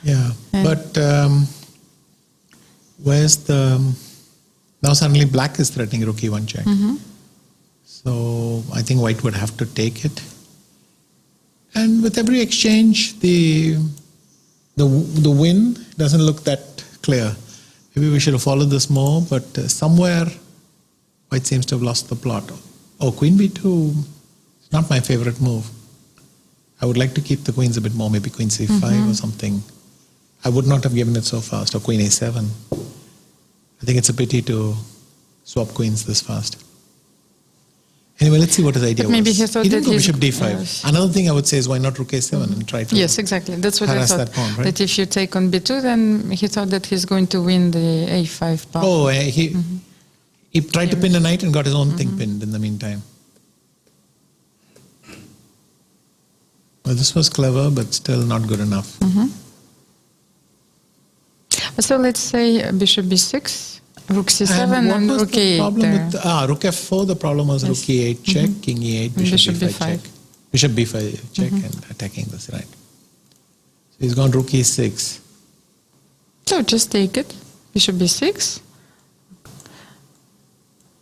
Yeah, but where's the... Now suddenly black is threatening rook e1 check. So I think white would have to take it. And with every exchange, the win doesn't look that clear. Maybe we should have followed this more, but somewhere white seems to have lost the plot. Oh, queen b2 is not my favorite move. I would like to keep the queens a bit more, maybe queen c5 or something. I would not have given it so fast, or queen a7. I think it's a pity to swap queens this fast. Anyway, let's see what his idea was. Maybe he thought didn't that go bishop d5. Another thing I would say is why not rook a7 and try to yes, exactly. That's what I harass thought. that pawn, right? That if you take on b2, then he thought that he's going to win the a5 pawn. Oh, he tried to pin a knight and got his own thing pinned in the meantime. Well, this was clever, but still not good enough. So let's say bishop b6, rook c7, and rook e8. Rook f4, the problem was rook e8 check, king e8, bishop b5 check. Bishop b5 check and attacking this, right. So he's gone rook e6. So just take it, bishop b6,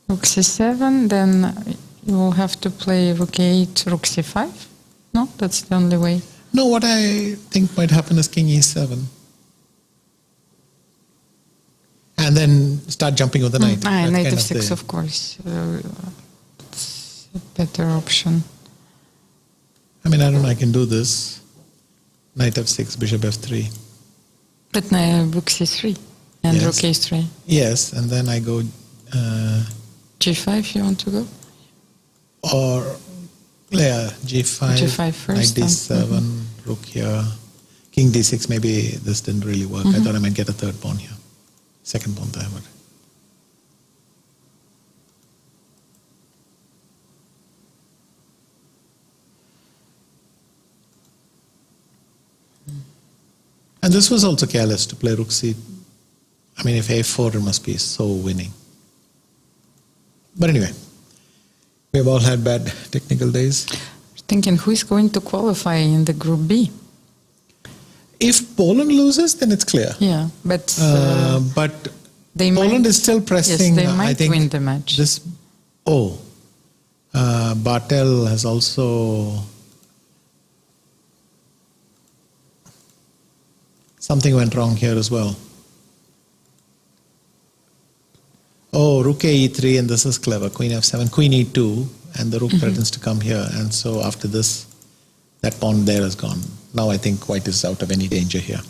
rook c7, then you will have to play rook e8, rook c5. No, that's the only way. No, what I think might happen is king e7. And then start jumping with the knight. Knight f6, of course. It's a better option. I mean, I don't know, I can do this. Knight f6, bishop f3. But rook c3 and rook a3. Yes, and then I go... g5 you want to go? Or, yeah, g5, g5 first, knight d7, rook here. King d6, maybe this didn't really work. I thought I might get a third pawn here. Second pawn there, but... And this was also careless to play rook c. I mean, if a4, it must be so winning. But anyway, we've all had bad technical days. Thinking who is going to qualify in the group B? If Poland loses, then it's clear. Yeah, but Poland is still pressing. Yes, they might I think win the match. Bartel has also... Something went wrong here as well. Oh, rook e3, and this is clever. Queen f7, queen e2, and the rook threatens to come here. And so after this, That pawn there is gone. Now I think white is out of any danger here.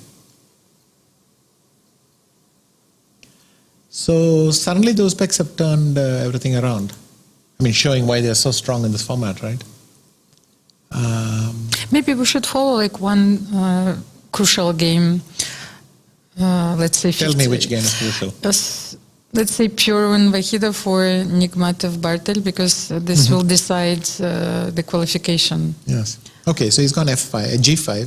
So suddenly those Uzbeks have turned everything around. I mean, showing why they're so strong in this format, right? Maybe we should follow like one crucial game. Let's say. Tell me which game is crucial. Let's say Pure Vahida for Nigmatov Bartel, because this will decide the qualification. Yes. Okay, so he's gone F5, G5.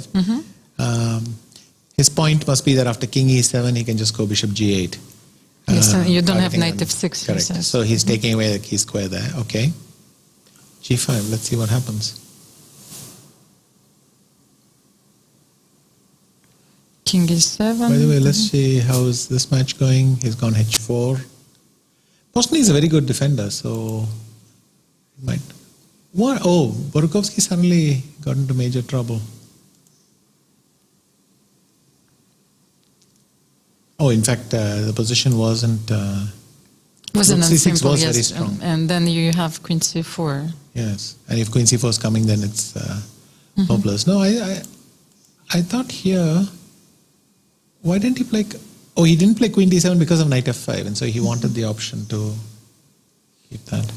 His point must be that after King E7, he can just go Bishop G8. Yes, and you don't have Knight F6. Correct. So he's taking away the key square there. Okay. G5. Let's see what happens. King E7. By the way, let's see how is this match going. He's gone H4. Bosny is a very good defender, so he might. What? Oh, Borukovsky suddenly got into major trouble. Oh, in fact, the position wasn't C6 was very strong. And then you have Queen C4. Yes, and if Queen C4 is coming, then it's hopeless. No, I thought here. Why didn't he play? Oh, he didn't play Queen D7 because of Knight F5, and so he wanted the option to keep that.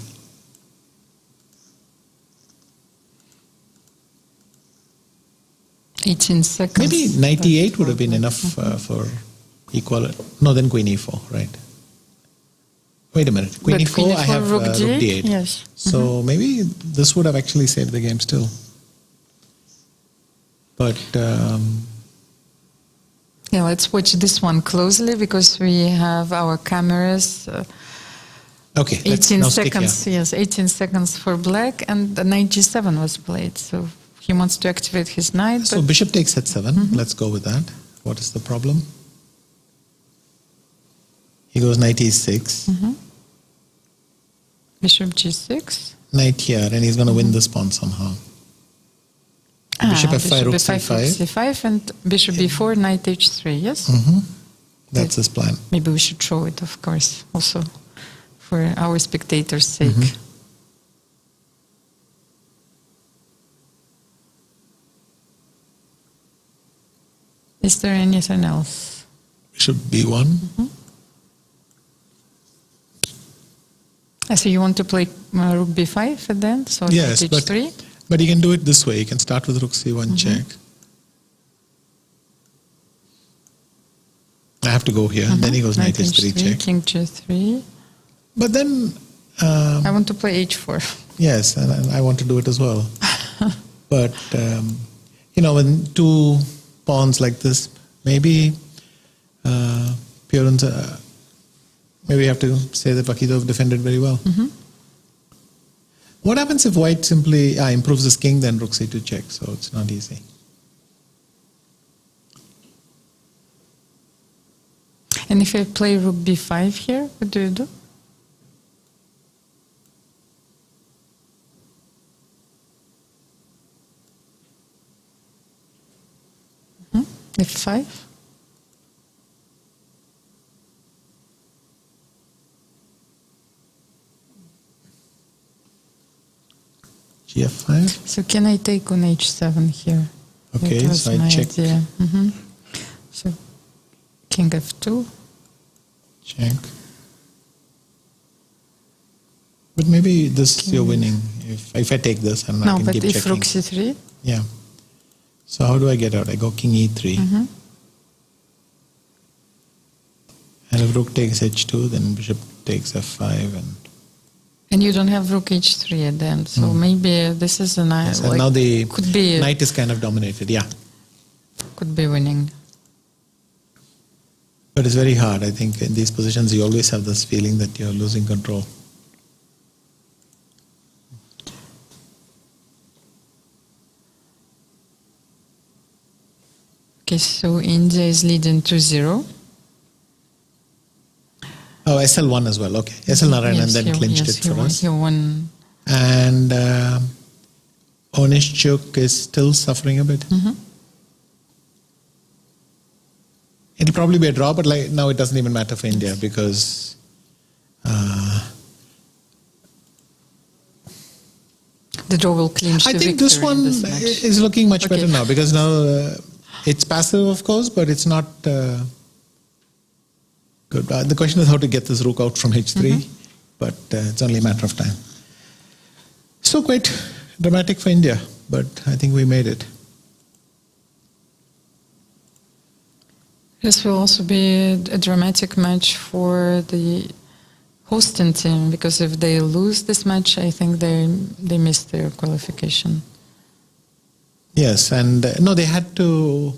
$18 seconds. Maybe Knight E8 would have been enough for equal. No, then Queen E4, right? Wait a minute. Queen E4, I have Rook D8. Yes. So maybe this would have actually saved the game still. But yeah, let's watch this one closely because we have our cameras. Okay, 18 seconds. Yes, 18 seconds for black, and the Knight G7 was played. So he wants to activate his knight. So Bishop takes H7. Let's go with that. What is the problem? He goes Knight E6. Bishop G6. Knight here, and he's going to win this pawn somehow. Bishop F5, Rook C5. C5, and Bishop B4, Knight H3, yes? That's his plan. Maybe we should show it, of course, also for our spectators' sake. Is there anything else? Bishop B1. So you want to play Rook B5 at the end? So yes, H3? But you can do it this way. You can start with Rook C1 check. I have to go here. And then he goes Knight H3 check. King G3. But then... I want to play H4. Yes, and I want to do it as well. But, you know, when two pawns like this, maybe Purin's... maybe you have to say that Vakhidov defended very well. What happens if white simply improves his king, then Rook C2 check, so it's not easy. And if I play Rook B5 here, what do you do? F5? Gf5. So can I take on H7 here? Okay, so I check. So King F2. Check. But maybe this you're winning. If I take this, I can keep checking. No, but if Rook C3? Yeah. So how do I get out? I go King E3. And if Rook takes H2, then Bishop takes F5 and you don't have Rook H3 at the end, so maybe this is a nice. Yes, and now the could be knight is kind of dominated. Yeah. Could be winning. But it's very hard. I think in these positions you always have this feeling that you're losing control. Okay, so India is leading 2-0. Oh, SL1 as well. Okay. SL Narayanan then clinched it for us. He won. And Onishchuk is still suffering a bit. It'll probably be a draw, but like now it doesn't even matter for India because The draw will clinch I the think this victory in one this match. is looking much better now, because now it's passive, of course, but it's not good. The question is how to get this rook out from h3, but it's only a matter of time. So quite dramatic for India, but I think we made it. This will also be a dramatic match for the hosting team, because if they lose this match, I think they missed their qualification. Yes, and no, they had to.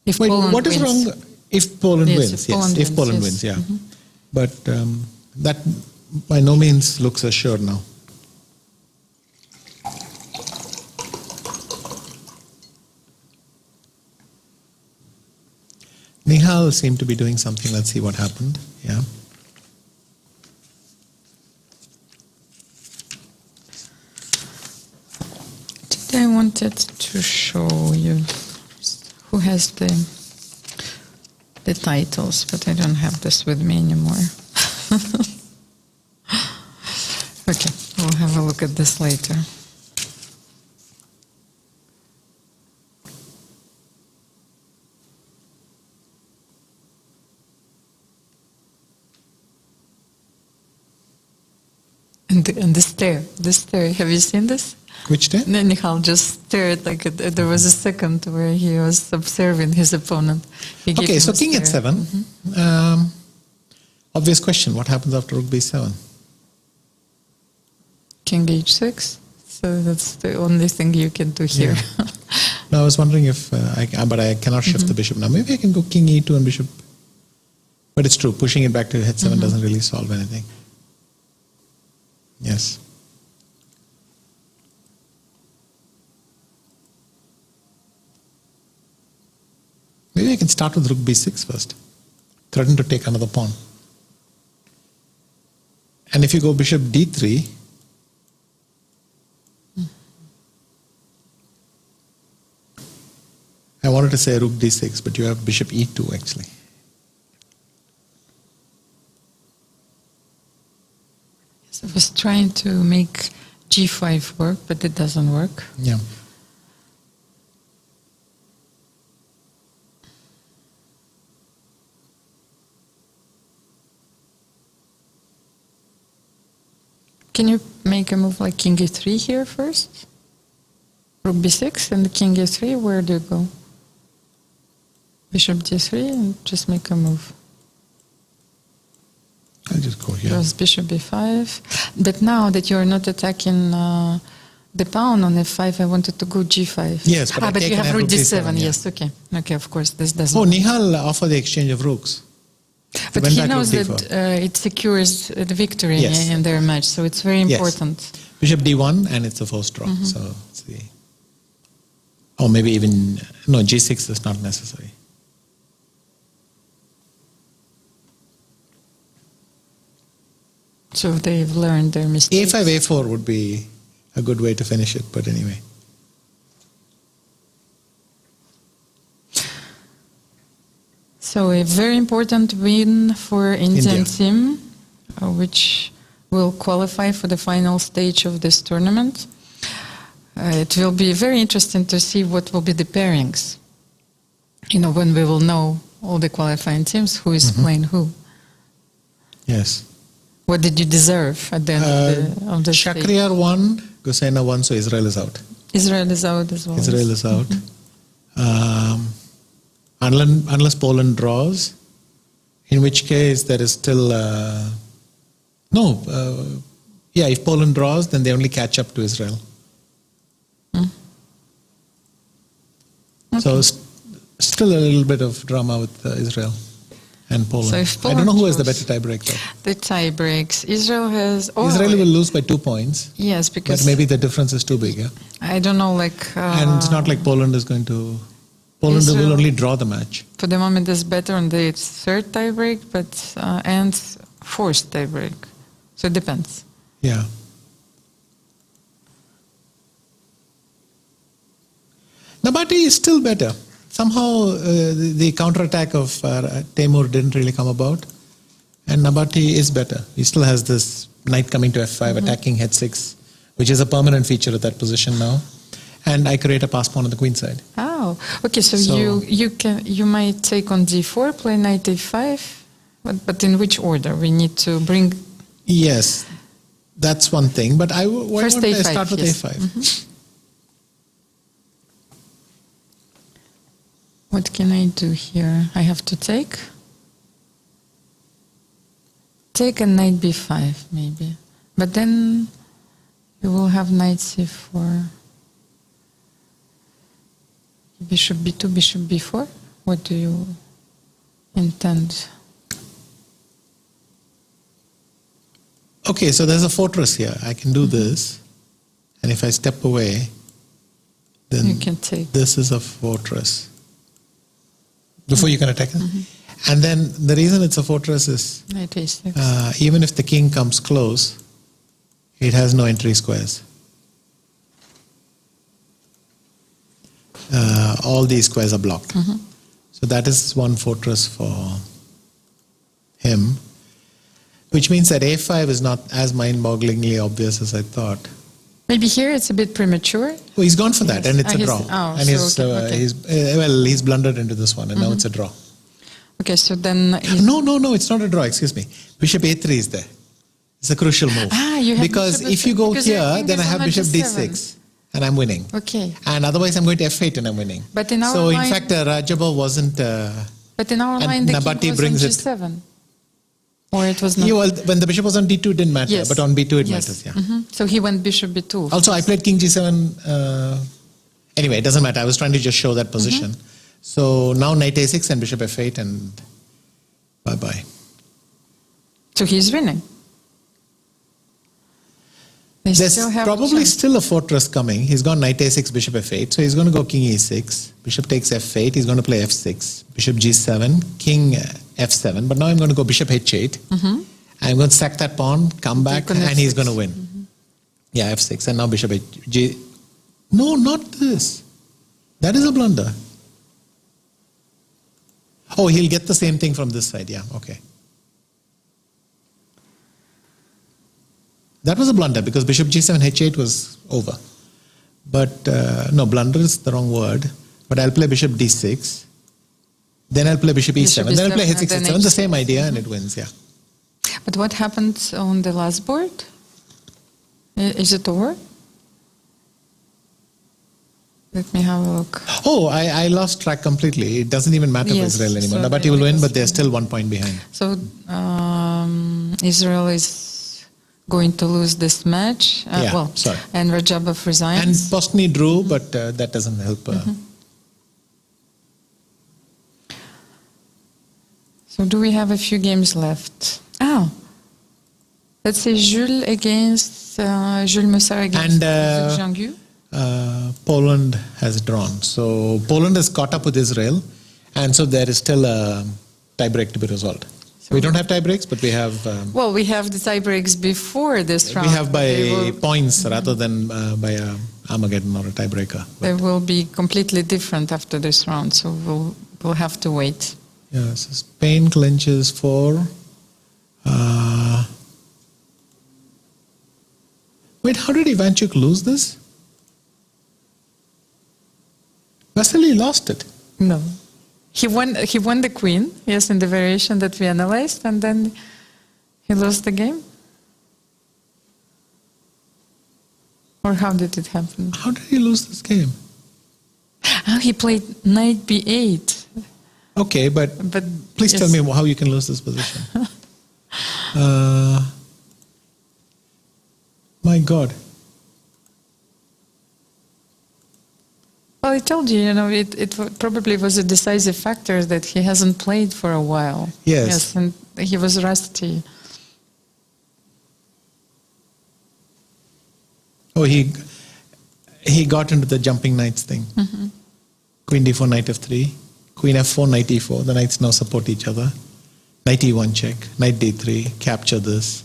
If Wait, Poland what is wins. wrong? If Poland Yes, wins, if Poland yes. If Poland wins, wins, yes. yeah. But that by no means looks assured now. Nihal seemed to be doing something. Let's see what happened. Yeah. Today I wanted to show you who has the titles, but I don't have this with me anymore. Okay, we'll have a look at this later. And this stare, have you seen this? Which day? Nihal just stared, like there was a second where he was observing his opponent. Okay, so king h7. Obvious question, what happens after rook b7? King h6. So that's the only thing you can do here. Yeah. No, I was wondering if, but I cannot shift the bishop now. Maybe I can go king e2 and bishop. But it's true, pushing it back to h7 doesn't really solve anything. Yes. Maybe I can start with rook b6 first. Threaten to take another pawn. And if you go bishop d3, I wanted to say rook d6, but you have bishop e2 actually. I was trying to make g5 work, but it doesn't work. Yeah. Can you make a move like king e3 here first? Rook b6 and king e3, where do you go? Bishop d3 and just make a move. I'll just go here. Goes bishop b5. But now that you're not attacking the pawn on f5, I wanted to go g5. Yes, but but you have rook d7. yeah. Yes, okay. Okay, of course, this doesn't. Oh, Nihal offered the exchange of rooks. But went he back knows rook that it secures the victory Yes. in their match, so it's very important. Yes. Bishop d1 and it's a forced draw. So it's the, or maybe even, no, g6 is not necessary. So they've learned their mistakes. a5, a4 would be a good way to finish it, but anyway. So a very important win for Indian India. team, which will qualify for the final stage of this tournament. It will be very interesting to see what will be the pairings. You know, when we will know all the qualifying teams, who is playing who. Yes. What did you deserve at the end of the stage? Shakhriyar won, Gusena won, so Israel is out. Israel is out as well. Israel is out. Unless Poland draws, in which case there is still if Poland draws, then they only catch up to Israel. Okay. So still a little bit of drama with Israel and Poland. So if I don't know who has the draws, better tiebreak though. The tie breaks. Israel has... Israel will lose by 2 points. Yes, because... But maybe the difference is too big, yeah? I don't know, like... and it's not like Poland is going to... Poland Israel, will only draw the match. For the moment, is better on the third tie break, but and fourth tie break. So it depends. Yeah. Nabati is still better. Somehow the counterattack of Temur didn't really come about. And Nabati is better. He still has this knight coming to f5, attacking h6, which is a permanent feature of that position now. And I create a pass pawn on the queen side. Oh, okay. So you might take on d4, play knight a5, but in which order? We need to bring. Yes, that's one thing. But why First don't a5, I start with yes. a5? Mm-hmm. What can I do here? I have to take. Take a knight b5 maybe, but then you will have knight c4. Bishop b2, bishop b4? What do you intend? Okay, so there's a fortress here. I can do this. And if I step away, then you can take. This is a fortress. Before you can attack it. And then the reason it's a fortress is Knight a6. Even if the king comes close, it has no entry squares. All these squares are blocked. So that is one fortress for him, which means that a5 is not as mind-bogglingly obvious as I thought. Maybe here it's a bit premature. Well, he's gone for that, and it's a draw. And he's blundered into this one, and now it's a draw. Okay, so then... No, it's not a draw, excuse me. Bishop a3 is there. It's a crucial move. Because if you go here, then I have bishop d6. And I'm winning. Okay. And otherwise I'm going to f8 and I'm winning. But in our so line, in fact, Rajabov wasn't... but in our line, the Nabati king was brings on g7. Or it was not... Well, when the bishop was on d2, it didn't matter. Yes. But on b2, it matters, yeah. So he went bishop b2. Also, I played king g7. Anyway, it doesn't matter. I was trying to just show that position. So now knight a6 and bishop f8 and bye-bye. So he's winning. There's probably still a fortress coming. He's gone knight a6, bishop f8. So he's going to go king e6. Bishop takes f8. He's going to play f6. Bishop g7. King f7. But now I'm going to go bishop h8. I'm going to sack that pawn, come back, and he's going to win. Yeah, f6. And now bishop h8. No, not this. That is a blunder. Oh, he'll get the same thing from this side. Yeah, okay. That was a blunder because bishop g7, h8 was over. But no, blunder is the wrong word. But I'll play bishop d6. Then I'll play bishop e7. Then I'll play h6, h7. The same idea and it wins, yeah. But what happened on the last board? Is it over? Let me have a look. Oh, I lost track completely. It doesn't even matter for Israel anymore. So Nabati will win, but they're still 1 point behind. So Israel is going to lose this match. And Rajabov resigns. And Postny drew, but that doesn't help. So do we have a few games left? Let's say Jules against Jules Musser against Zhangyu. Poland has drawn. So Poland has caught up with Israel, and so there is still a tiebreak to be resolved. So we don't have tiebreaks, but we have... well, we have the tiebreaks before this round. We have by points rather than by a Armageddon or a tiebreaker. They will be completely different after this round, so we'll have to wait. Yeah, so Spain clinches for... wait, how did Ivanchuk lose this? Vasily lost it. No. He won the queen, yes, in the variation that we analyzed, and then he lost the game? Or how did it happen? How did he lose this game? He played knight b8. Okay, but please tell me how you can lose this position. My God. Well, I told you, it probably was a decisive factor that he hasn't played for a while. Yes. And he was rusty. Oh, he got into the jumping knights thing. Queen d4, knight f3. Queen f4, knight e4. The knights now support each other. Knight e1 check. Knight d3. Capture this.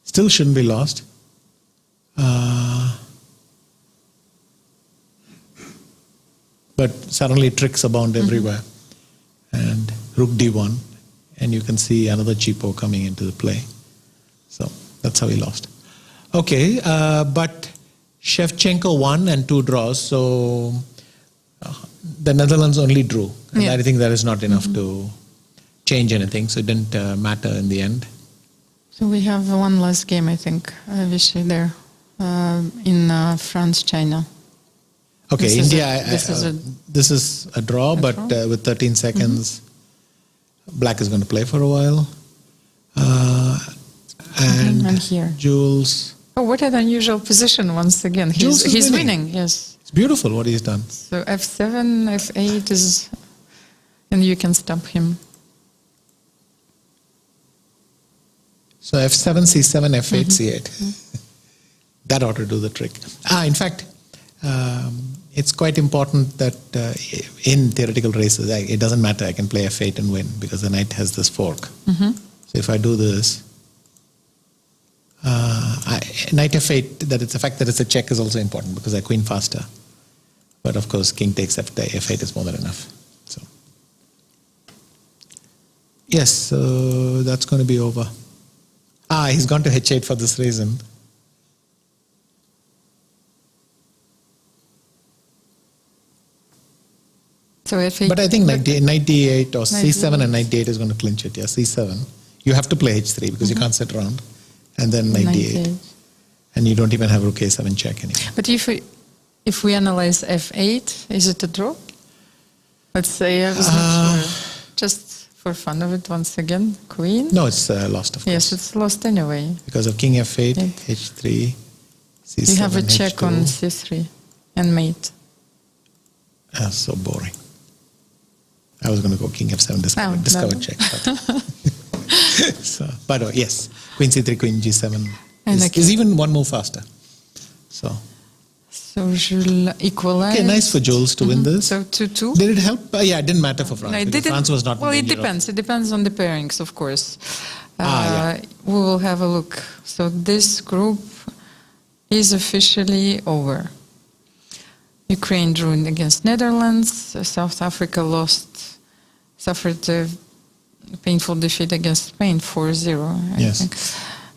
Still shouldn't be lost. But suddenly tricks abound everywhere. And rook d1. And you can see another cheapo coming into the play. So that's how he lost. Okay, but Shevchenko won and 2 draws, so the Netherlands only drew. And I think that is not enough to change anything, so it didn't matter in the end. So we have one last game, I think, Vishy, there, in France-China. Okay, India, this is a draw, but with 13 seconds, Black is going to play for a while. And here. Jules. Oh, what an unusual position once again. He's winning, yes. It's beautiful what he's done. So F7, F8 is, and you can stop him. So F7, C7, F8, C8. That ought to do the trick. In fact, it's quite important that in theoretical races, it doesn't matter, I can play F8 and win because the knight has this fork. So if I do this, knight F8, the fact that it's a check is also important because I queen faster. But of course, king takes F8 is more than enough. So yes, so that's going to be over. He's gone to H8 for this reason. So F8. But I think knight D8 or C7 and knight D8 is going to clinch it. Yeah, C7. You have to play H3 because you can't sit around. And then knight D8. And you don't even have rook A7 check anymore. But if we analyze F8, is it a draw? Let's say I was not sure. Just for fun of it, once again, queen. No, it's lost, of course. Yes, it's lost anyway. Because of king F8, H3, C7, you have a check H2. on C3 and mate. That's so boring. I was going to go king F7, discover check. But yes, queen C3, queen G7 is even one move faster. So Jules equalized. Okay, nice for Jules to win this. So 2-2. Did it help? Yeah, it didn't matter for France. No, because France was not. Well, it depends. It depends on the pairings, of course. We will have a look. So this group is officially over. Ukraine drew against Netherlands. South Africa suffered a painful defeat against Spain, 4-0. I think.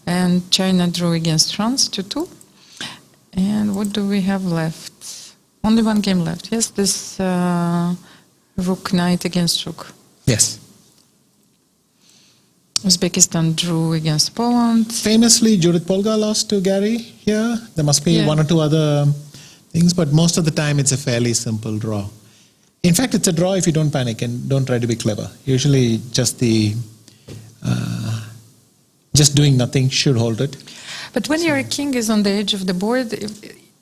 And China drew against France, 2-2. And what do we have left? Only one game left. Yes, this rook knight against rook. Yes. Uzbekistan drew against Poland. Famously, Judith Polgar lost to Gary here. There must be one or two other things, but most of the time it's a fairly simple draw. In fact, it's a draw if you don't panic and don't try to be clever. Usually just just doing nothing should hold it. But when your king is on the edge of the board,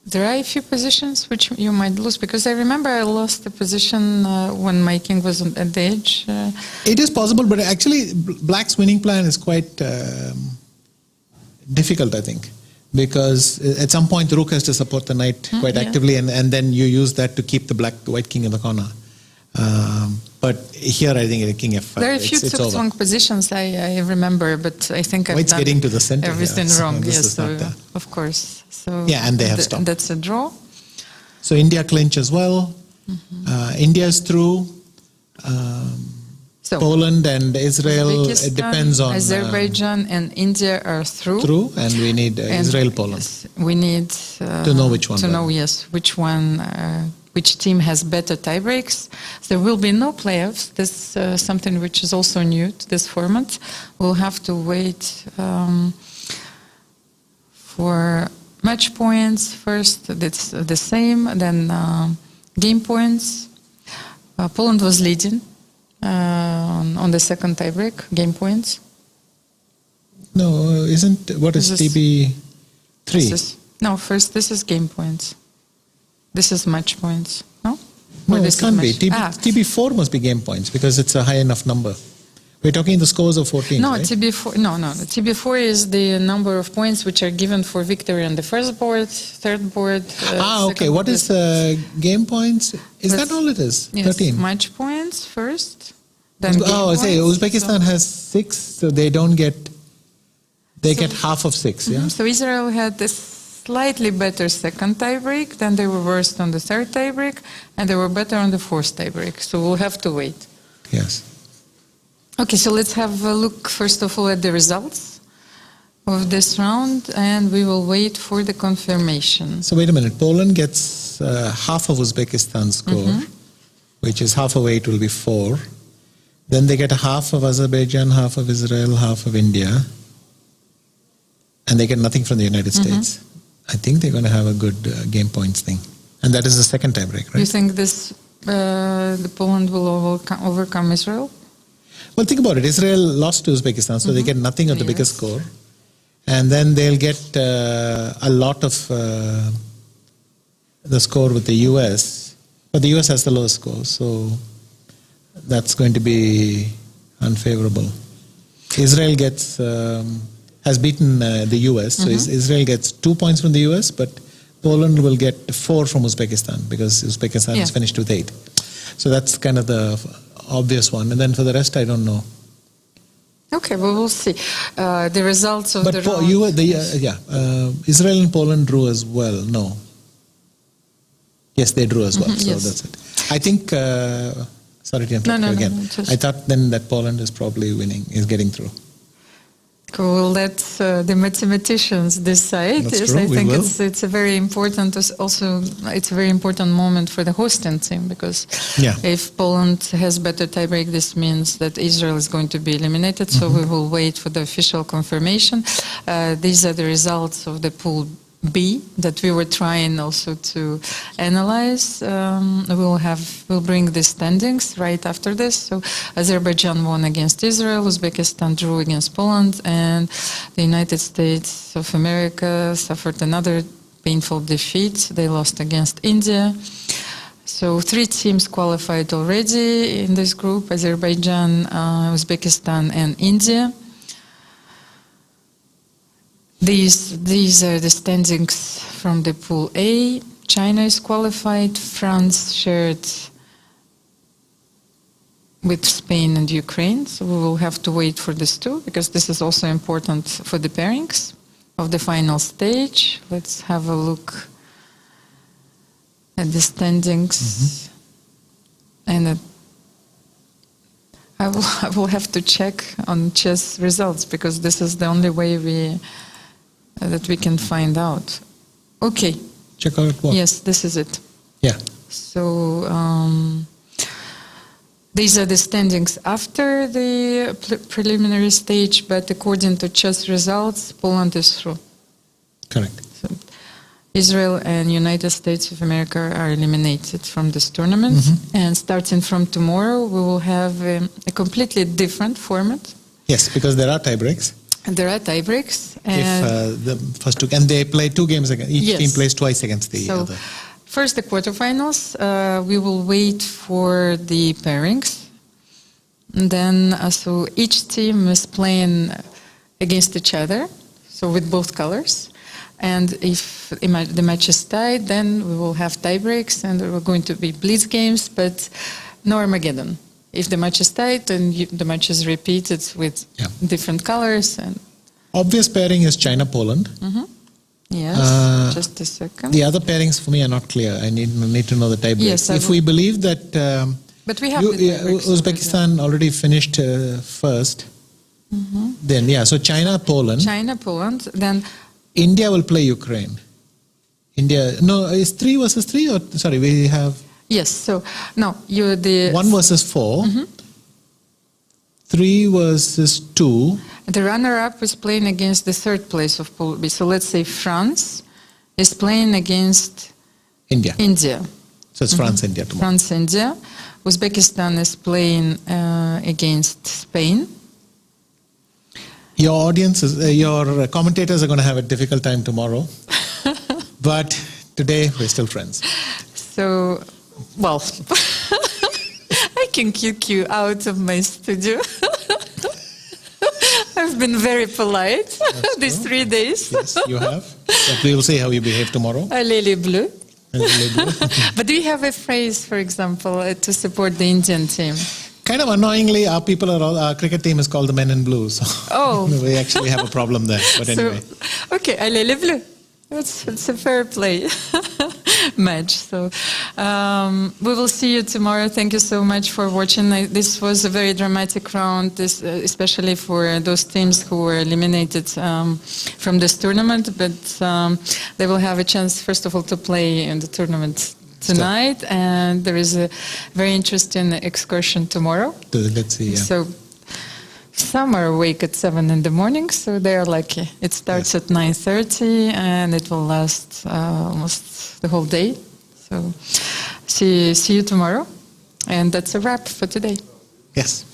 there are a few positions which you might lose, because I remember I lost a position when my king was at the edge. It is possible, but actually Black's winning plan is quite difficult, I think, because at some point the rook has to support the knight quite actively, and then you use that to keep the white king in the corner. But here I think king F5. There are a few strong positions I remember, but I think I've done getting to the center everything wrong. Yes, so of course. So yeah, and they have stopped. That's a draw. So India clinch as well. India is through. So Poland and Israel. It depends on Azerbaijan and India are through. And we need Israel-Poland. Yes, we need to know which one. To know which one. Which team has better tiebreaks. There will be no playoffs. This is something which is also new to this format. We'll have to wait for match points first. That's the same. Then game points. Poland was leading on the second tiebreak, game points. No, isn't, what is TB3? No, first this is game points. This is match points, no? No, it can't be. TB4 must be game points because it's a high enough number. We're talking the scores of 14, right? TB4, no. TB4 is the number of points which are given for victory on the first board, third board. Okay. What is game points? Is that all it is? Yes, 13. Match points first. Then Uzbekistan has 6, so they don't get. They get half of 6. Yeah. So Israel had this slightly better second tiebreak, then they were worse on the third tiebreak, and they were better on the fourth tiebreak. So we'll have to wait. Yes. Okay, so let's have a look first of all at the results. of this round, and we will wait for the confirmation. So wait a minute. Poland gets half of Uzbekistan's score, which is half of 8 will be 4. Then they get half of Azerbaijan, half of Israel, half of India. And they get nothing from the United States. I think they're going to have a good game points thing. And that is the second tiebreak, right? You think this the Poland will overcome Israel? Well, think about it. Israel lost to Uzbekistan, so they get nothing of the biggest score. And then they'll get a lot of the score with the US. But the US has the lowest score, so that's going to be unfavorable. Israel gets has beaten the US, so Israel gets 2 points from the US, but Poland will get 4 from Uzbekistan because Uzbekistan is finished with 8. So that's kind of the obvious one. And then for the rest, I don't know. Okay, we will see the results of but the round. Israel and Poland drew as well. No. Yes, they drew as well. So that's it. I think, sorry to interrupt you again. I thought then that Poland is probably winning, is getting through. We'll let the mathematicians decide. That's yes, true. I think will. it's a very important. Also, it's a very important moment for the hosting team because if Poland has better tiebreak, this means that Israel is going to be eliminated. So we will wait for the official confirmation. These are the results of the pool B that we were trying also to analyze. We'll bring the standings right after this. So Azerbaijan won against Israel, Uzbekistan drew against Poland, and the United States of America suffered another painful defeat. They lost against India. So 3 teams qualified already in this group: Azerbaijan, Uzbekistan, and India. These are the standings from the pool A. China is qualified. France shared with Spain and Ukraine. So we will have to wait for this too, because this is also important for the pairings of the final stage. Let's have a look at the standings. And I will have to check on chess results, because this is the only way that we can find out. Okay. Check out what? Yes, this is it. Yeah. So these are the standings after the preliminary stage, but according to chess results, Poland is through. Correct. So Israel and United States of America are eliminated from this tournament. And starting from tomorrow, we will have a completely different format. Yes, because there are tiebreaks. And there are tiebreaks. If the first two, and they play 2 games against, each team plays twice against the other. First, the quarterfinals. We will wait for the pairings. And then, so each team is playing against each other, so with both colors. And if the match is tied, then we will have tiebreaks, and there are going to be blitz games, but no Armageddon. If the match is tied, then the match is repeated with different colors. And obvious pairing is China-Poland. Yes, just a second. The other pairings for me are not clear. I need to know the tiebreaks. Yes, if we believe that but we have Uzbekistan already finished first, then so China-Poland. China-Poland, then India will play Ukraine. India, no, is 3 versus 3 or, sorry, we have... Yes, so, no, you're the... 1 versus 4, 3 versus 2. The runner-up is playing against the third place of Pool B. So let's say France is playing against... India. So it's France-India tomorrow. France-India. Uzbekistan is playing against Spain. Your audience, your commentators are going to have a difficult time tomorrow. But today, we're still friends. So, well, I can kick you out of my studio. I've been very polite these 3 days. Yes, you have. But we will see how you behave tomorrow. Allez bleu. But do you have a phrase, for example, to support the Indian team? Kind of annoyingly, our cricket team is called the Men in Blue. So we actually have a problem there. But anyway. Okay, allez les bleus. It's a fair play. match. So we will see you tomorrow. Thank you so much for watching. This was a very dramatic round, especially for those teams who were eliminated from this tournament. But they will have a chance, first of all, to play in the tournament tonight, and there is a very interesting excursion tomorrow. Let's see. Yeah. So some are awake at 7 in the morning, so they are lucky. It starts at 9:30 and it will last almost the whole day. So see you tomorrow, and that's a wrap for today. Yes.